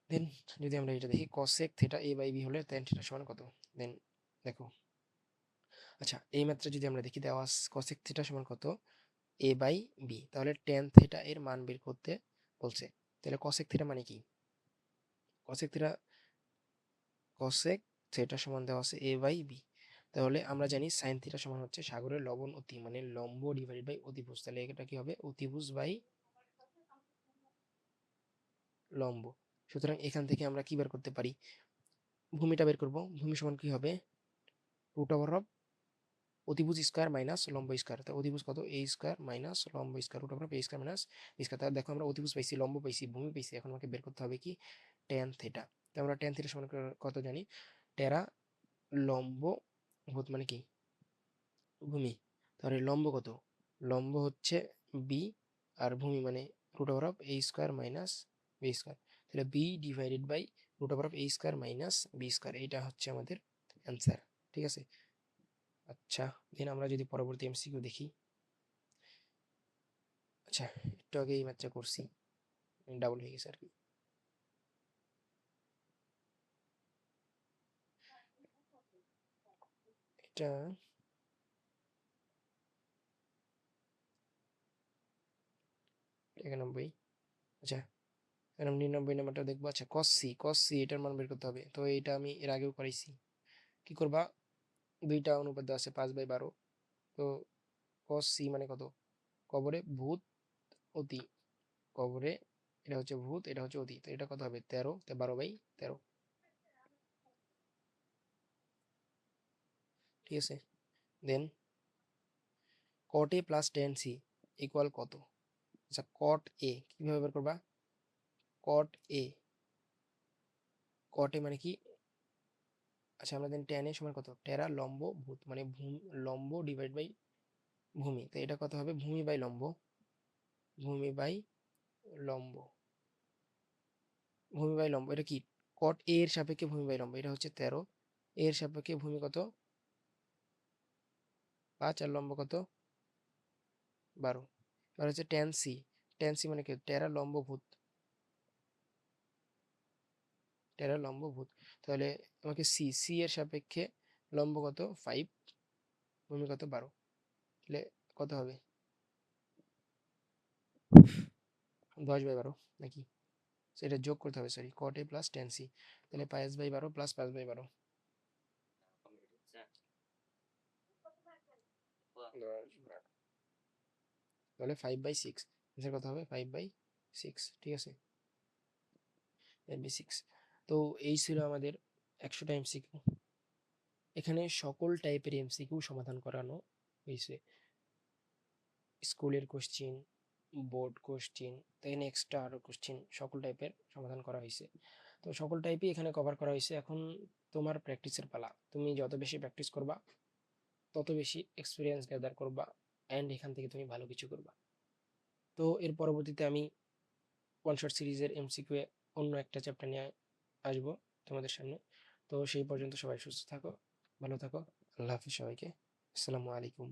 দেন যদি আমরা এটা দেখি cosec theta a by b হলে tan থিটা সমান কত, দেন দেখো, আচ্ছা এই মাত্রা যদি আমরা দেখি দেওয়া cosec থিটা সমান কত, a বাই b, তাহলে tan থিটা এর মান বের করতে বলছে, তাহলে cosec থিটা মানে কি, cosec থিটা, cosec থিটা সমান দেওয়া আছে a বাই b। তাহলে আমরা জানি সাইন থিটা সমান হচ্ছে সাগরের লবণ অতি, মানে লম্ব ডিভাইডেড বাই অতিভুজ। তাহলে এটা কি হবে? অতিভুজ বাই লম্ব। সুতরাং এখান থেকে আমরা কি বের করতে পারি? ভূমিটা বের করব। ভূমি সমান কি হবে? রুট ওভার অফ অতিভুজ স্কয়ার মাইনাস লম্ব স্কয়ার। তো অতিভুজ কত? a স্কয়ার মাইনাস লম্ব square, root over of a square minus b square. তাহলে দেখো আমরা অতিভুজ পাইছি, লম্ব পাইছি, ভূমি পাইছি। এখন আমাকে বের করতে হবে কি? tan theta. তো আমরা tan থিটা সমান কত জানি? টেরা লম্ব ভূত মানে কি? ভূমি। তাহলে লম্ব কত? লম্ব হচ্ছে b, আর ভূমি মানে root over of a square minus b square. তাহলে b divided by root over of a square minus b square, এইটা হচ্ছে আমাদের অ্যান্সার। ঠিক আছে। আচ্ছা, দেন আমরা যদি পরবর্তী এমসিকিউ দেখি। আচ্ছা, একটু আগে এই ম্যাথটা করছি, ডাবল হয়ে গেছে আর কি। এটা 91। আচ্ছা, এখন 99 নাম্বারটা দেখবো। আচ্ছা, cos c এটার মান বের করতে হবে। তো এটা আমি এর আগেও করাইছি। কি করবা? দুইটা অনুপাত দেওয়া আছে 5/12। তো cos c মানে কত? কবরে ভূত অতি, কবরে এটা হচ্ছে ভূত, এটা হচ্ছে অতি। তো এটা কত হবে? 13, 12/13। ঠিক আছে। দেন cot a plus tan c equal কত? আচ্ছা, cot a কিভাবে বের করবা? cot a, cot a মানে কি? আচ্ছা, আমরা জানি tan a সমান কত? টেরা লম্ব ভূত, মানে লম্ব ডিভাইড বাই ভূমি। তো এটা কত হবে? ভূমি বাই লম্ব, ভূমি বাই লম্ব, ভূমি বাই লম্ব। এটা কি? cot a এর সাপেক্ষে ভূমি বাই লম্ব। এটা হচ্ছে 13, এর সাপেক্ষে ভূমি কত? 5, আর লম্ব কত? 12। আর হচ্ছে tan c, tan c মানে কি? টেরা লম্ব ভূত, টেরা লম্ব ভূত। তাহলে আমাকে সি এর সাপেক্ষে লম্ব কত? 5, ভূমি কত? 12। তাহলে কত হবে? 10/12 নাকি? সেটা যোগ করতে হবে, sorry, cot a plus tan c। তাহলে 5/12 প্লাস 5/12, তাহলে 5/6। এর কত হবে? 5/6। ঠিক আছে, 5/6। তো এই ছিল আমাদের 100টা এমসিকিউ। এখানে সকল টাইপের এমসিকিউ সমাধান করানো হয়েছে। স্কুলের কোশ্চিন, বোর্ড কোশ্চিন, দেন এক্সট্রা আরও কোশ্চিন, সকল টাইপের সমাধান করা হয়েছে। তো সকল টাইপই এখানে কভার করা হয়েছে। এখন তোমার প্র্যাকটিসের পালা। তুমি যত বেশি প্র্যাকটিস করবা, তত বেশি এক্সপিরিয়েন্স গ্যাদার করবা, অ্যান্ড এখান থেকে তুমি ভালো কিছু করবা। তো এর পরবর্তীতে আমি ওয়ান শট সিরিজের এমসিকিউ অন্য একটা চ্যাপ্টার নিয়ে আসবো তোমাদের সামনে। তো সেই পর্যন্ত সবাই সুস্থ থাকো, ভালো থাকো। আল্লাহ হাফিজ সবাইকে। আসসালামু আলাইকুম।